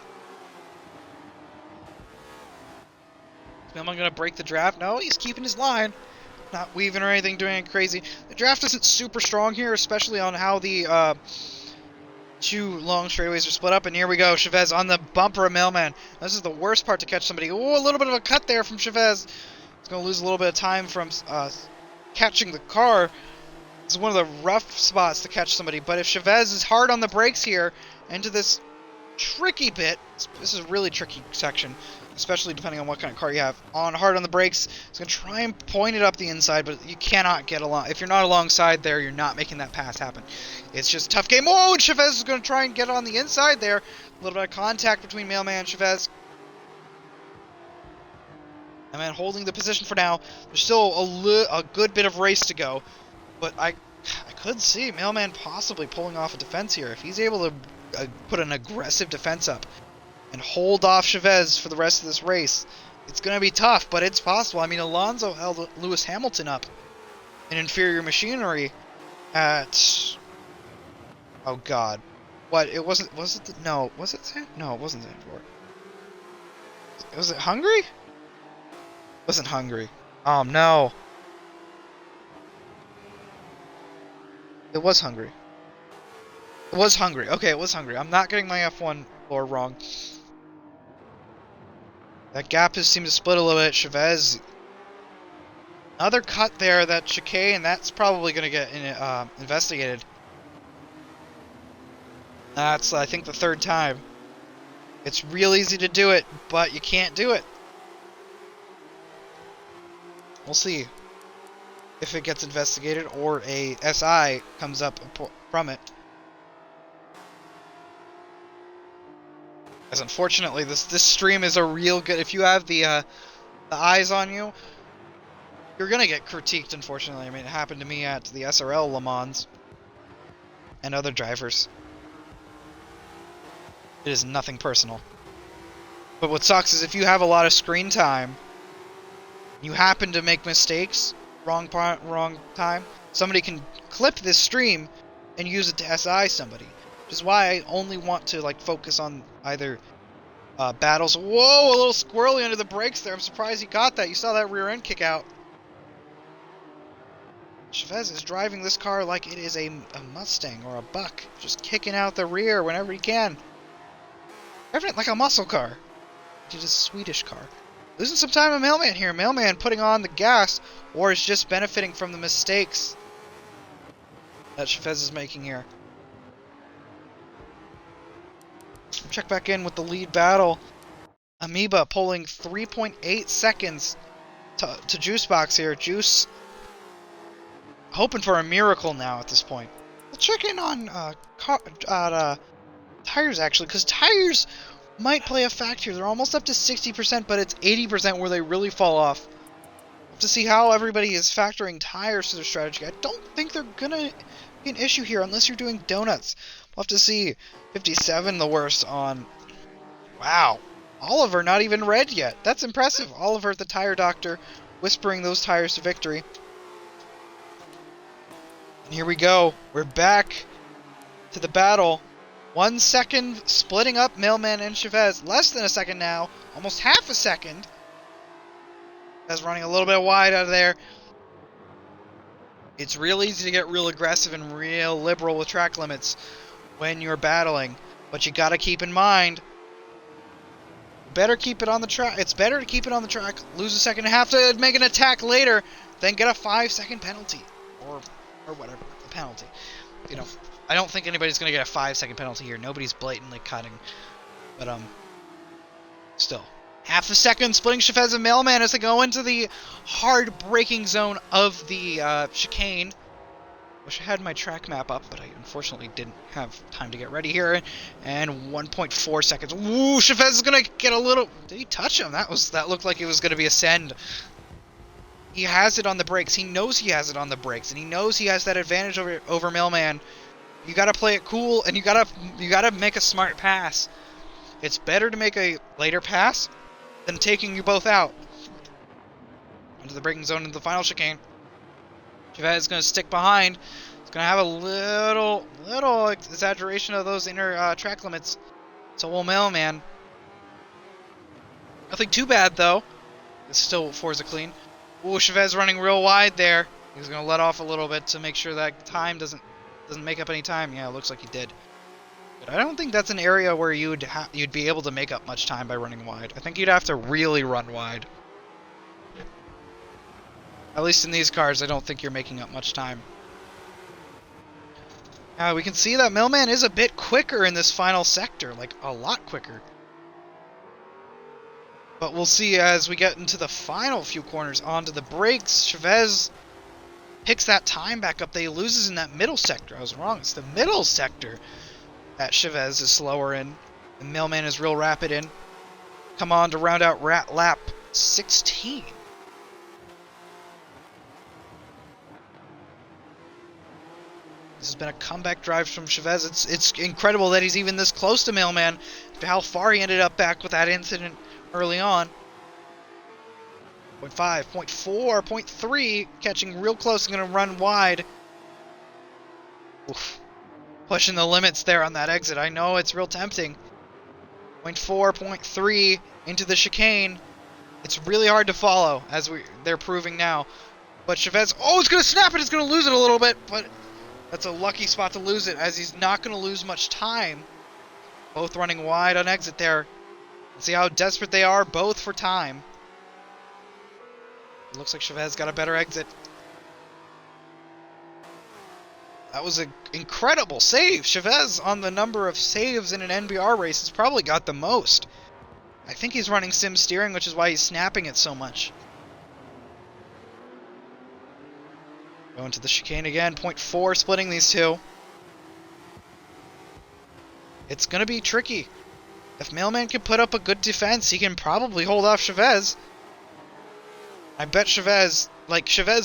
Is Mailman going to break the draft? No, he's keeping his line. Not weaving or anything, doing anything crazy. The draft isn't super strong here, especially on how the 2 long straightaways are split up. And here we go, Chavez on the bumper of Mailman. This is the worst part to catch somebody. Oh, a little bit of a cut there from Chavez. He's going to lose a little bit of time from catching the car. This is one of the rough spots to catch somebody. But if Chavez is hard on the brakes here into this tricky bit, this is a really tricky section, especially depending on what kind of car you have. Hard on the brakes, he's going to try and point it up the inside, but you cannot get along. If you're not alongside there, you're not making that pass happen. It's just a tough game. Oh, and Chavez is going to try and get on the inside there. A little bit of contact between Mailman and Chavez. Mailman holding the position for now. There's still a good bit of race to go, but I could see Mailman possibly pulling off a defense here. If he's able to put an aggressive defense up and hold off Chavez for the rest of this race, it's going to be tough, but it's possible. I mean, Alonso held Lewis Hamilton up in inferior machinery at... Oh, God. What? It wasn't... Was it... No. Was it... No, it wasn't Zandvoort. Was it Hungary? It wasn't Hungary. Oh, no. It was Hungary. It was Hungary. Okay, it was Hungary. I'm not getting my F1 lore wrong. That gap has seemed to split a little bit. Chavez. Another cut there, that chicane, and that's probably going to get investigated. That's, I think, the 3rd time. It's real easy to do it, but you can't do it. We'll see if it gets investigated or a SI comes up from it. As unfortunately, this stream is a real good... If you have the eyes on you, you're going to get critiqued, unfortunately. I mean, it happened to me at the SRL Le Mans and other drivers. It is nothing personal. But what sucks is if you have a lot of screen time, you happen to make mistakes, wrong time, somebody can clip this stream and use it to SI somebody. Which is why I only want to like focus on either battles. Whoa, a little squirrely under the brakes there. I'm surprised he got that. You saw that rear end kick out. Chavez is driving this car like it is a Mustang or a Buck, just kicking out the rear whenever he can. Driving it like a muscle car. It is a Swedish car. Losing some time on Mailman here. Mailman putting on the gas, or is just benefiting from the mistakes that Chavez is making here. Check back in with the lead battle. Amoeba pulling 3.8 seconds to Juicebox here. Juice hoping for a miracle now at this point. We'll check in on tires actually, because tires might play a factor. They're almost up to 60%, but it's 80% where they really fall off. We'll have to see how everybody is factoring tires to their strategy. I don't think they're gonna be an issue here unless you're doing donuts. We'll have to see. 57 the worst on... Wow. Oliver not even red yet. That's impressive. Oliver the tire doctor whispering those tires to victory. And here we go. We're back to the battle. 1 second splitting up Mailman and Chavez. Less than a second now. Almost half a second. Chavez running a little bit wide out of there. It's real easy to get real aggressive and real liberal with track limits when you're battling. But you gotta keep in mind, better keep it on the track. It's better to keep it on the track, lose a second and have to make an attack later, than get a 5-second penalty. Or whatever, a penalty. You know, I don't think anybody's going to get a 5-second penalty here. Nobody's blatantly cutting. But, still. Half a second splitting Chavez and Mailman as they go into the hard braking zone of the chicane. Wish I had my track map up, but I unfortunately didn't have time to get ready here. And 1.4 seconds. Ooh, Chavez is going to get a little... Did he touch him? That looked like it was going to be a send. He has it on the brakes. He knows he has it on the brakes, and he knows he has that advantage over Mailman. You gotta play it cool, and you gotta make a smart pass. It's better to make a later pass than taking you both out. Into the braking zone into the final chicane. Chavez is gonna stick behind. He's gonna have a little exaggeration of those inner track limits. So will Mailman. Nothing too bad though. It's still Forza clean. Ooh, Chavez running real wide there. He's gonna let off a little bit to make sure that time doesn't make up any time. Yeah, it looks like he did. But I don't think that's an area where you'd be able to make up much time by running wide. I think you'd have to really run wide. At least in these cars, I don't think you're making up much time. Now we can see that Mailman is a bit quicker in this final sector, like a lot quicker. But we'll see as we get into the final few corners onto the brakes. Chavez picks that time back up that he loses in that middle sector. I was wrong. It's the middle sector that Chavez is slower in. And Mailman is real rapid in. Come on to round out lap 16. This has been a comeback drive from Chavez. It's incredible that he's even this close to Mailman. How far he ended up back with that incident early on. 0.5, 0.4, 0.3, catching real close, going to run wide. Oof. Pushing the limits there on that exit. I know it's real tempting. 0.4, 0.3 into the chicane. It's really hard to follow, as they're proving now. But Chavez, oh, it's going to snap it. It's going to lose it a little bit, but that's a lucky spot to lose it, as he's not going to lose much time. Both running wide on exit there. See how desperate they are, both for time. It looks like Chavez got a better exit. That was an incredible save. Chavez, on the number of saves in an NBR race, has probably got the most. I think he's running sim steering, which is why he's snapping it so much. Going to the chicane again. 0.4 splitting these two. It's going to be tricky. If Mailman can put up a good defense, he can probably hold off Chavez. I bet Chavez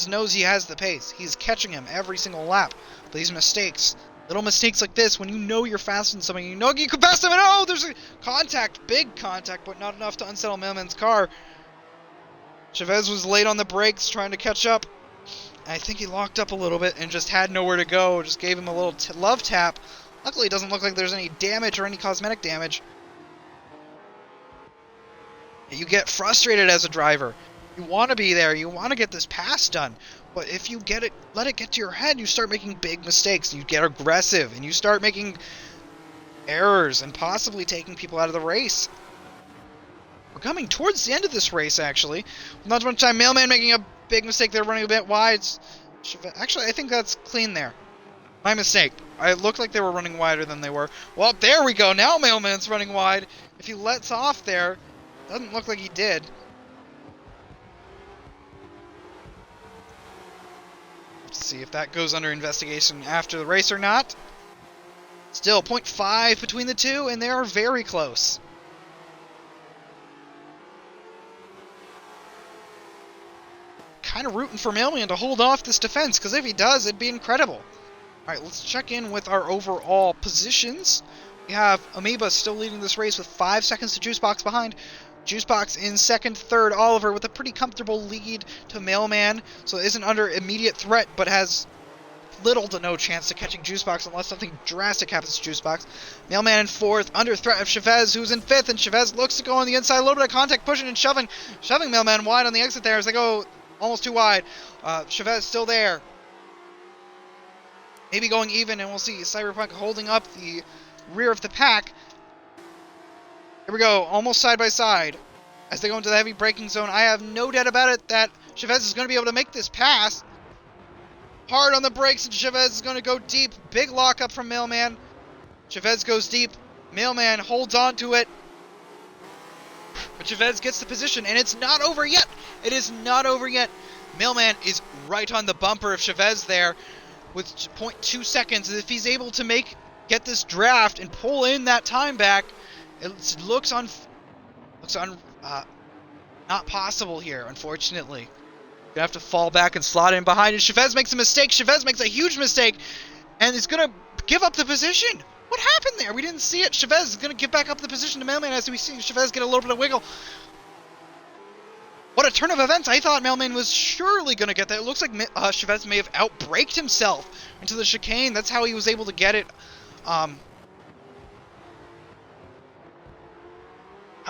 knows he has the pace. He's catching him every single lap. But these mistakes, little mistakes like this, when you know you're faster than somebody, you know you can pass them, and oh, there's a contact, big contact, but not enough to unsettle Mailman's car. Chavez was late on the brakes, trying to catch up. I think he locked up a little bit and just had nowhere to go. Just gave him a little love tap. Luckily, it doesn't look like there's any damage or any cosmetic damage. You get frustrated as a driver. You want to be there. You want to get this pass done. But if you let it get to your head, you start making big mistakes. You get aggressive, and you start making errors and possibly taking people out of the race. We're coming towards the end of this race, actually. Not much time. Mailman making a big mistake there, running a bit wide. Actually, I think that's clean there. My mistake. It looked like they were running wider than they were. Well, there we go. Now Mailman's running wide. If he lets off there, doesn't look like he did. Let's see if that goes under investigation after the race or not. Still 0.5 between the two, and they are very close. Kind of rooting for Mailman to hold off this defense, because if he does, it'd be incredible. Alright, let's check in with our overall positions. We have Amoeba still leading this race with 5 seconds to Juicebox behind. Juicebox in second, third, Oliver with a pretty comfortable lead to Mailman, so isn't under immediate threat, but has little to no chance to catching Juicebox unless something drastic happens to Juicebox. Mailman in fourth, under threat of Chavez, who's in fifth, and Chavez looks to go on the inside, a little bit of contact, pushing and shoving Mailman wide on the exit there as they go almost too wide. Chavez still there. Maybe going even, and we'll see Cyberpunk holding up the rear of the pack. Here we go, almost side by side. As they go into the heavy braking zone, I have no doubt about it that Chavez is going to be able to make this pass. Hard on the brakes, and Chavez is going to go deep. Big lockup from Mailman. Chavez goes deep. Mailman holds on to it. But Chavez gets the position, and it's not over yet. It is not over yet. Mailman is right on the bumper of Chavez there with 0.2 seconds. If he's able to get this draft and pull in that time back, it looks not possible here, unfortunately. Gonna have to fall back and slot in behind, and Chavez makes a mistake. Chavez makes a huge mistake, and he's gonna give up the position. What happened there? We didn't see it. Chavez is gonna give back up the position to Mailman as we see Chavez get a little bit of wiggle. What a turn of events. I thought Mailman was surely gonna get that. It looks like Chavez may have outbraked himself into the chicane. That's how he was able to get it. How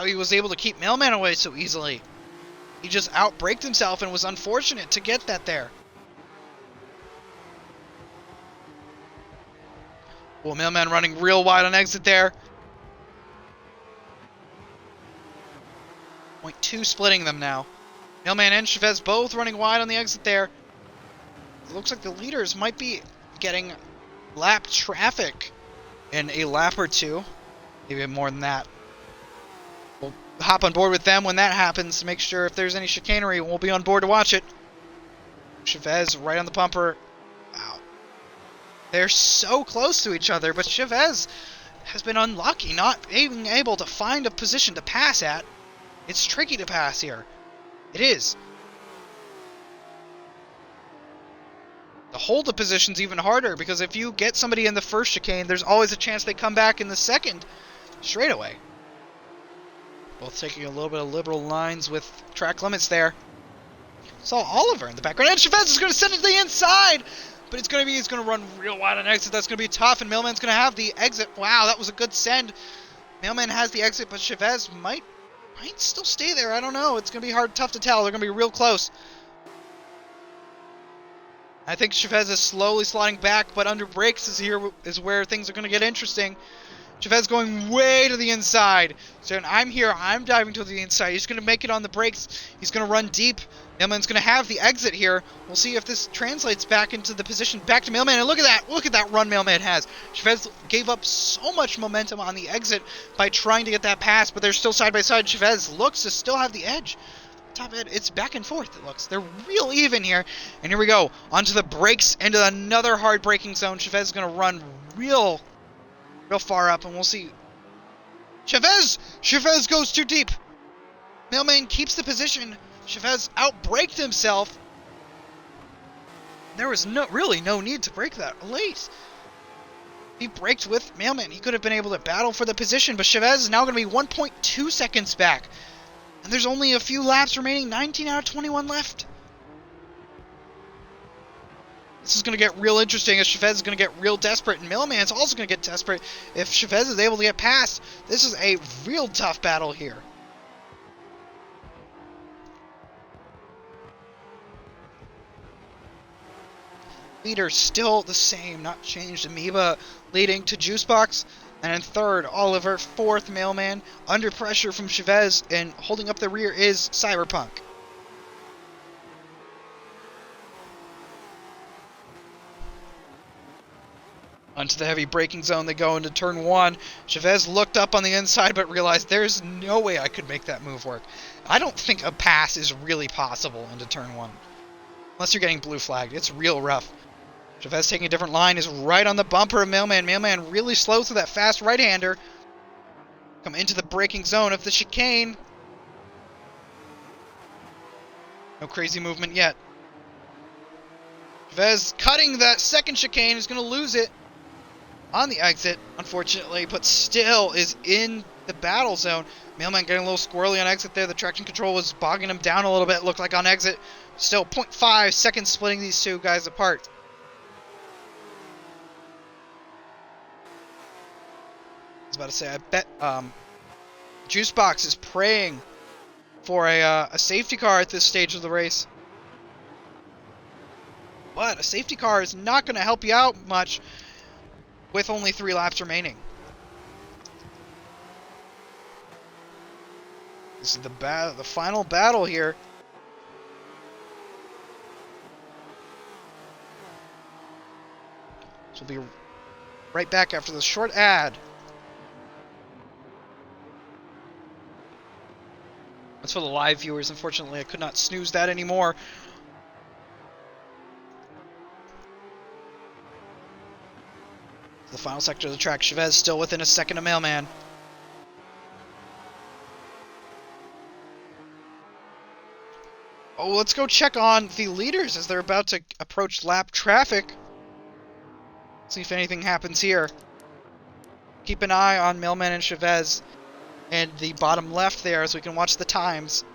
he was able to keep Mailman away so easily. He just outbraked himself and was unfortunate to get that there. Well, Mailman running real wide on exit there. 0.2 splitting them now. Mailman and Chavez both running wide on the exit there. It looks like the leaders might be getting lap traffic in a lap or two. Maybe more than that. We'll hop on board with them when that happens to make sure if there's any chicanery, we'll be on board to watch it. Chavez right on the bumper. Wow. They're so close to each other, but Chavez has been unlucky not being able to find a position to pass at. It's tricky to pass here. It is. The hold-up position's even harder, because if you get somebody in the first chicane, there's always a chance they come back in the second straight away. Both taking a little bit of liberal lines with track limits there. Saw Oliver in the background, and Chavez is going to send it to the inside, but he's going to run real wide on exit. That's going to be tough, and Mailman's going to have the exit. Wow, that was a good send. Mailman has the exit, but Chavez might still stay there. I don't know. It's going to be tough to tell. They're going to be real close. I think Chavez is slowly sliding back, but under brakes is where things are going to get interesting. Chavez going way to the inside. So I'm here. I'm diving to the inside. He's going to make it on the brakes. He's going to run deep. Mailman's going to have the exit here. We'll see if this translates back into the position. Back to Mailman. And look at that. Look at that run Mailman has. Chavez gave up so much momentum on the exit by trying to get that pass, but they're still side by side. Chavez looks to still have the edge. Top end, it's back and forth, it looks. They're real even here. And here we go. Onto the brakes, into another hard braking zone. Chavez is going to run real far up, and we'll see. Chavez goes too deep. Mailman keeps the position. Chavez outbraked himself. There was really no need to brake that late. He braked with Mailman. He could have been able to battle for the position, but Chavez is now going to be 1.2 seconds back. And there's only a few laps remaining. 19 out of 21 left. This is going to get real interesting as Chavez is going to get real desperate, and Mailman's also going to get desperate if Chavez is able to get past. This is a real tough battle here. Leader still the same, not changed. Amoeba leading to Juicebox. And in third, Oliver. Fourth, Mailman. Under pressure from Chavez. And holding up the rear is Cyberpunk. Onto the heavy braking zone, they go into turn 1. Chavez looked up on the inside, but realized there's no way I could make that move work. I don't think a pass is really possible into turn 1. Unless you're getting blue flagged. It's real rough. Chavez taking a different line, is right on the bumper of Mailman. Mailman really slow through that fast right-hander. Come into the braking zone of the chicane. No crazy movement yet. Chavez cutting that second chicane, is going to lose it on the exit, unfortunately, but still is in the battle zone. Mailman getting a little squirrely on exit there. The traction control was bogging him down a little bit, looked like on exit. Still 0.5 seconds splitting these two guys apart. I was about to say, I bet Juicebox is praying for a safety car at this stage of the race. But a safety car is not going to help you out much with only 3 laps remaining. This is the final battle here. So we'll be right back after this short ad. That's for the live viewers. Unfortunately, I could not snooze that anymore. The final sector of the track, Chavez still within a second of Mailman. Oh, let's go check on the leaders as they're about to approach lap traffic. See if anything happens here. Keep an eye on Mailman and Chavez and the bottom left there so we can watch the times.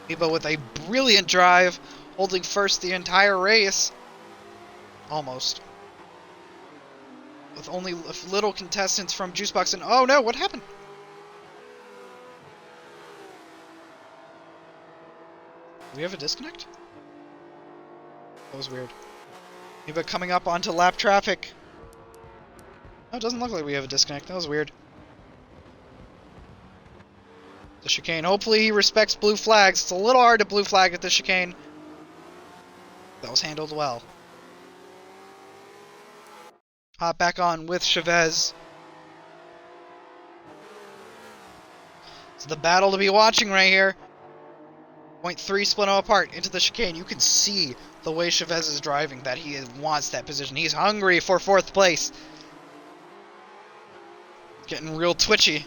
Eba with a brilliant drive, holding first the entire race. Almost. With only little contestants from Juicebox and... Oh no, what happened? Do we have a disconnect? That was weird. Eba coming up onto lap traffic. No, it doesn't look like we have a disconnect. That was weird. The chicane. Hopefully he respects blue flags. It's a little hard to blue flag at the chicane. That was handled well. Hop back on with Chavez. It's the battle to be watching right here. 0.3 split them apart into the chicane. You can see the way Chavez is driving that he wants that position. He's hungry for 4th place. Getting real twitchy.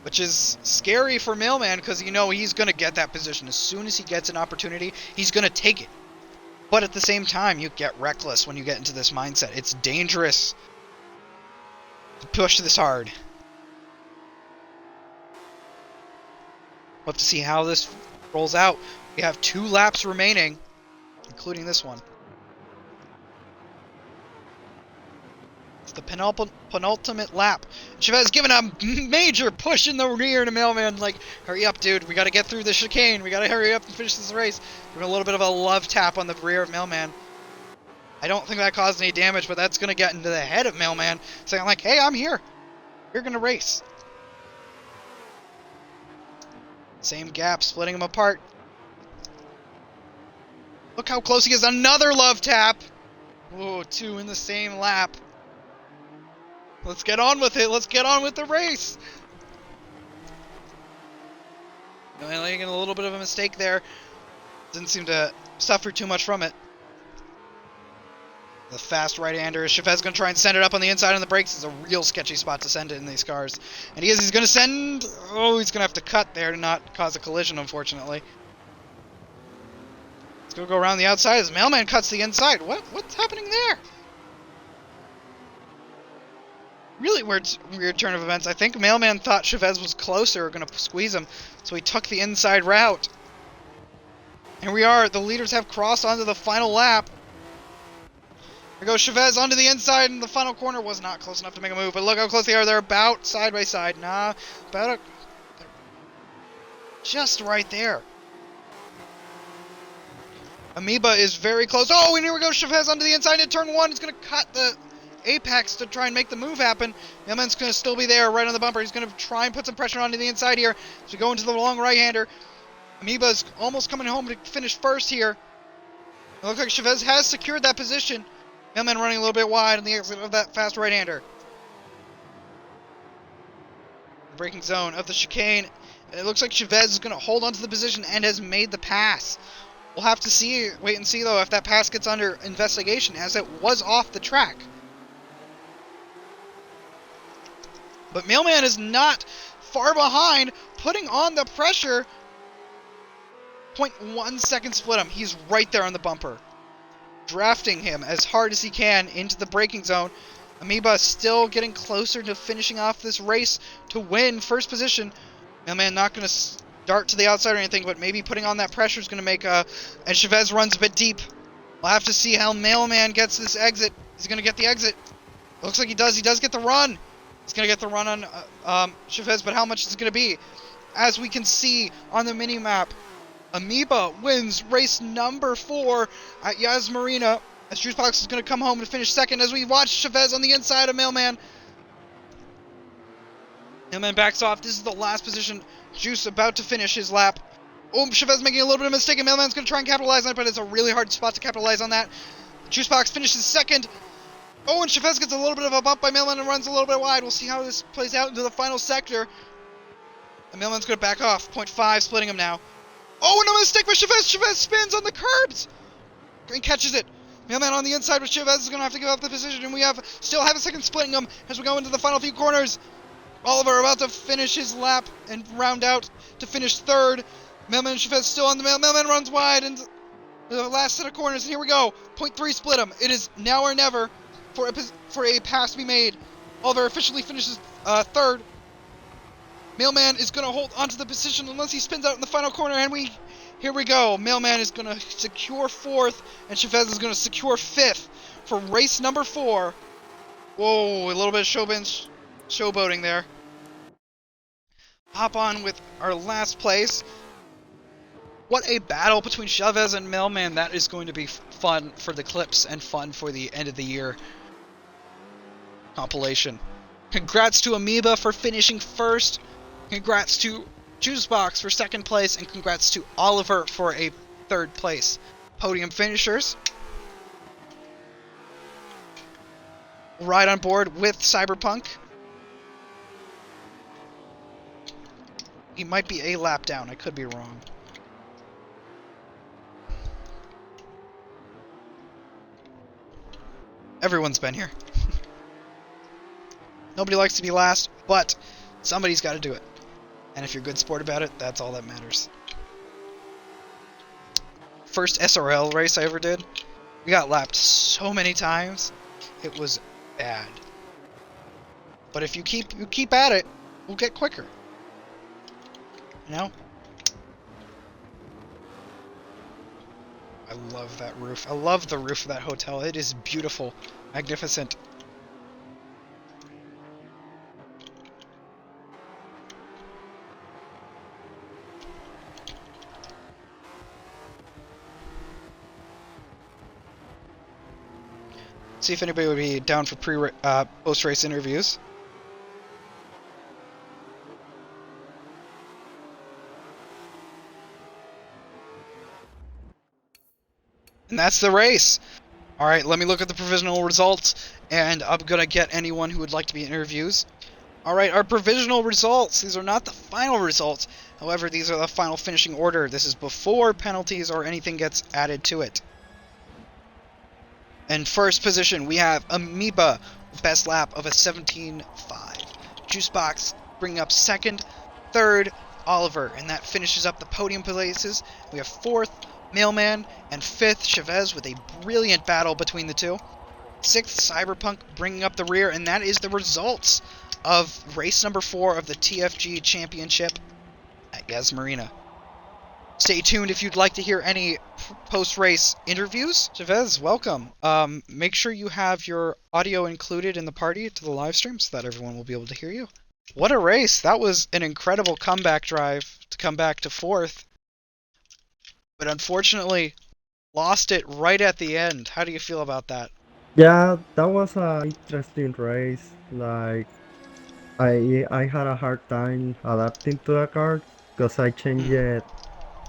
Which is scary for Mailman because you know he's going to get that position. As soon as he gets an opportunity, he's going to take it. But at the same time, you get reckless when you get into this mindset. It's dangerous to push this hard. We'll have to see how this rolls out. We have 2 laps remaining, including this one. It's the penultimate lap. Chavez giving a major push in the rear to Mailman. Like, hurry up, dude. We got to get through the chicane. We got to hurry up and finish this race. Giving a little bit of a love tap on the rear of Mailman. I don't think that caused any damage, but that's going to get into the head of Mailman. Saying like, hey, I'm here. You're going to race. Same gap, splitting them apart. Look how close he is. Another love tap. Whoa, 2 in the same lap. Let's get on with it. Let's get on with the race. Making a little bit of a mistake there. Didn't seem to suffer too much from it. The fast right-hander. Chavez going to try and send it up on the inside on the brakes. It's a real sketchy spot to send it in these cars. And he's going to send... Oh, he's going to have to cut there to not cause a collision, unfortunately. It's going to go around the outside as Mailman cuts the inside. What's happening there? Really weird turn of events. I think Mailman thought Chavez was closer, going to squeeze him, so he took the inside route. Here we are. The leaders have crossed onto the final lap. Here goes Chavez onto the inside, and the final corner was not close enough to make a move. But look how close they are. They're about side by side. Nah, just right there. Amoeba is very close. Oh, and here we go. Chavez onto the inside in turn 1. He's going to cut the apex to try and make the move happen. Mailman's going to still be there right on the bumper. He's going to try and put some pressure onto the inside here. So we go into the long right-hander. Amoeba's almost coming home to finish first here. It looks like Chavez has secured that position. Mailman running a little bit wide on the exit of that fast right-hander. Braking zone of the chicane. And it looks like Chavez is going to hold onto the position and has made the pass. We'll have to wait and see though if that pass gets under investigation, as it was off the track. But Mailman is not far behind, putting on the pressure. 0.1 second split him. He's right there on the bumper. Drafting him as hard as he can into the braking zone. Amoeba still getting closer to finishing off this race to win first position. Mailman not going to dart to the outside or anything, but maybe putting on that pressure is going to make and Chavez runs a bit deep. We'll have to see how Mailman gets this exit. He's going to get the exit. Looks like he does. He does get the run. He's going to get the run on Chavez, but how much is it going to be? As we can see on the mini-map, Amoeba wins race number 4 at Marina. As Juicebox is going to come home and finish second as we watch Chavez on the inside of Mailman. Mailman backs off. This is the last position. Juice about to finish his lap. Oh, Chavez making a little bit of a mistake, and Mailman's going to try and capitalize on it, but it's a really hard spot to capitalize on that. Juicebox finishes second. Oh, and Chavez gets a little bit of a bump by Mailman and runs a little bit wide. We'll see how this plays out into the final sector. And Mailman's going to back off. 0.5 splitting him now. Oh, and a mistake by Chavez. Chavez spins on the curbs and catches it. Mailman on the inside, but Chavez is going to have to give up the position, and we still have a second splitting him as we go into the final few corners. Oliver about to finish his lap and round out to finish third. Mailman and Chavez still on the Mailman runs wide and the last set of corners, and here we go. 0.3 split him. It is now or never for a pass to be made. Oliver officially finishes third. Mailman is going to hold onto the position unless he spins out in the final corner, and here we go. Mailman is going to secure fourth, and Chavez is going to secure fifth for race number 4. Whoa, a little bit of showboating there. Hop on with our last place. What a battle between Chavez and Mailman. That is going to be fun for the clips and fun for the end of the year compilation. Congrats to Amoeba for finishing first. Congrats to Juicebox for second place, and congrats to Oliver for a third place. Podium finishers. Ride on board with Cyberpunk. He might be a lap down. I could be wrong. Everyone's been here. Nobody likes to be last, but somebody's got to do it. And if you're a good sport about it, that's all that matters. First SRL race I ever did, we got lapped so many times, it was bad. But if you keep at it, we'll get quicker. You know? I love that roof. I love the roof of that hotel. It is beautiful, magnificent. See if anybody would be down for post-race interviews. And that's the race. Alright, let me look at the provisional results, and I'm going to get anyone who would like to be in interviews. Alright, our provisional results. These are not the final results. However, these are the final finishing order. This is before penalties or anything gets added to it. In first position, we have Amoeba, best lap of a 17.5. Juicebox bringing up second, third, Oliver, and that finishes up the podium places. We have fourth, Mailman, and fifth, Chavez, with a brilliant battle between the two. Sixth, Cyberpunk bringing up the rear, and that is the results of race number 4 of the TFG Championship at Marina. Stay tuned if you'd like to hear any post-race interviews. Chavez, welcome. Make sure you have your audio included in the party to the live stream so that everyone will be able to hear you. What a race. That was an incredible comeback drive to come back to fourth. But unfortunately, lost it right at the end. How do you feel about that? Yeah, that was a interesting race. Like I had a hard time adapting to the car because I changed Mm.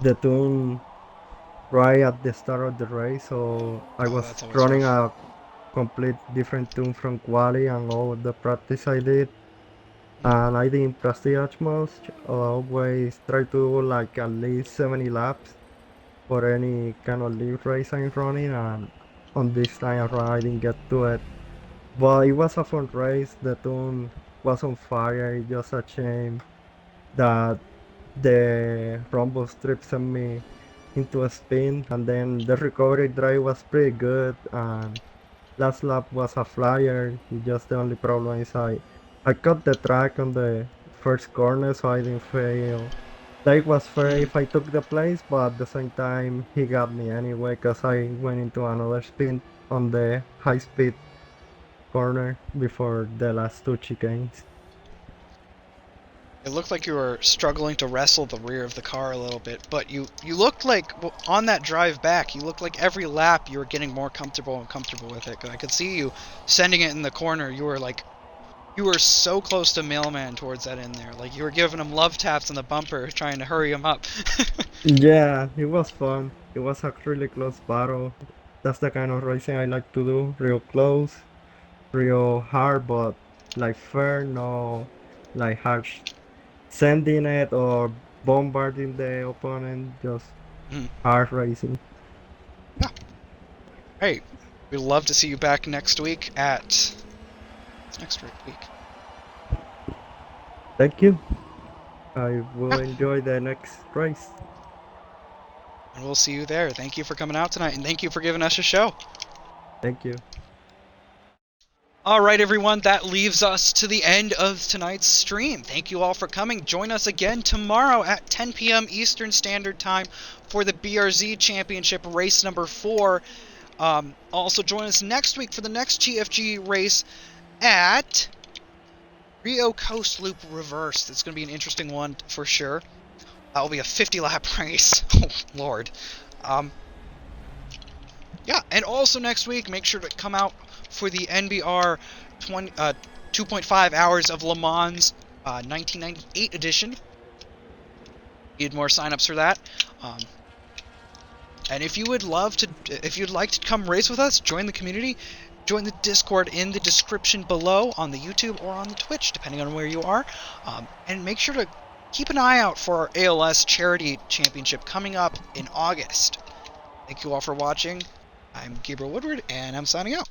the tune right at the start of the race, so I Oh, was that's always running rough. a complete different tune from quali and all the practice I did. Mm. And I didn't practice much. I always try to do like at least 70 laps for any kind of league race I'm running, and on this time around I didn't get to it. But it was a fun race. The tune was on fire. It's just a shame that the rumble strip sent me into a spin, and then the recovery drive was pretty good. And last lap was a flyer. Just the only problem is I cut the track on the first corner, so I didn't fail. Like was fair Mm. if I took the place, but at the same time he got me anyway, cause I went into another spin on the high speed corner before the last two chicanes. It looked like you were struggling to wrestle the rear of the car a little bit, but you looked like on that drive back, you looked like every lap you were getting more comfortable and comfortable with it. 'Cause I could see you sending it in the corner. You were so close to Mailman towards that in there. Like you were giving him love taps on the bumper, trying to hurry him up. Yeah, it was fun. It was a really close battle. That's the kind of racing I like to do. Real close, real hard, but like fair, no like harsh sending it or bombarding the opponent, just Mm. hard racing. Yeah. Hey, we'd love to see you back next week at next week. Thank you. I will Yeah, enjoy the next race. and we'll see you there. Thank you for coming out tonight, and thank you for giving us a show. Thank you. All right, everyone, that leaves us to the end of tonight's stream. Thank you all for coming. Join us again tomorrow at 10 p.m. Eastern Standard Time for the BRZ Championship race number 4. Also, join us next week for the next TFG race at Rio Coast Loop Reverse. It's going to be an interesting one for sure. That will be a 50-lap race. Oh, Lord. Um, yeah, and also next week, make sure to come out for the NBR 2.5 hours of Le Mans 1998 edition. Need more signups for that. Um, and if you'd like to come race with us, join the community. Join the Discord in the description below on the YouTube or on the Twitch, depending on where you are. And make sure to keep an eye out for our ALS Charity Championship coming up in August. Thank you all for watching. I'm Gabriel Woodward, and I'm signing out.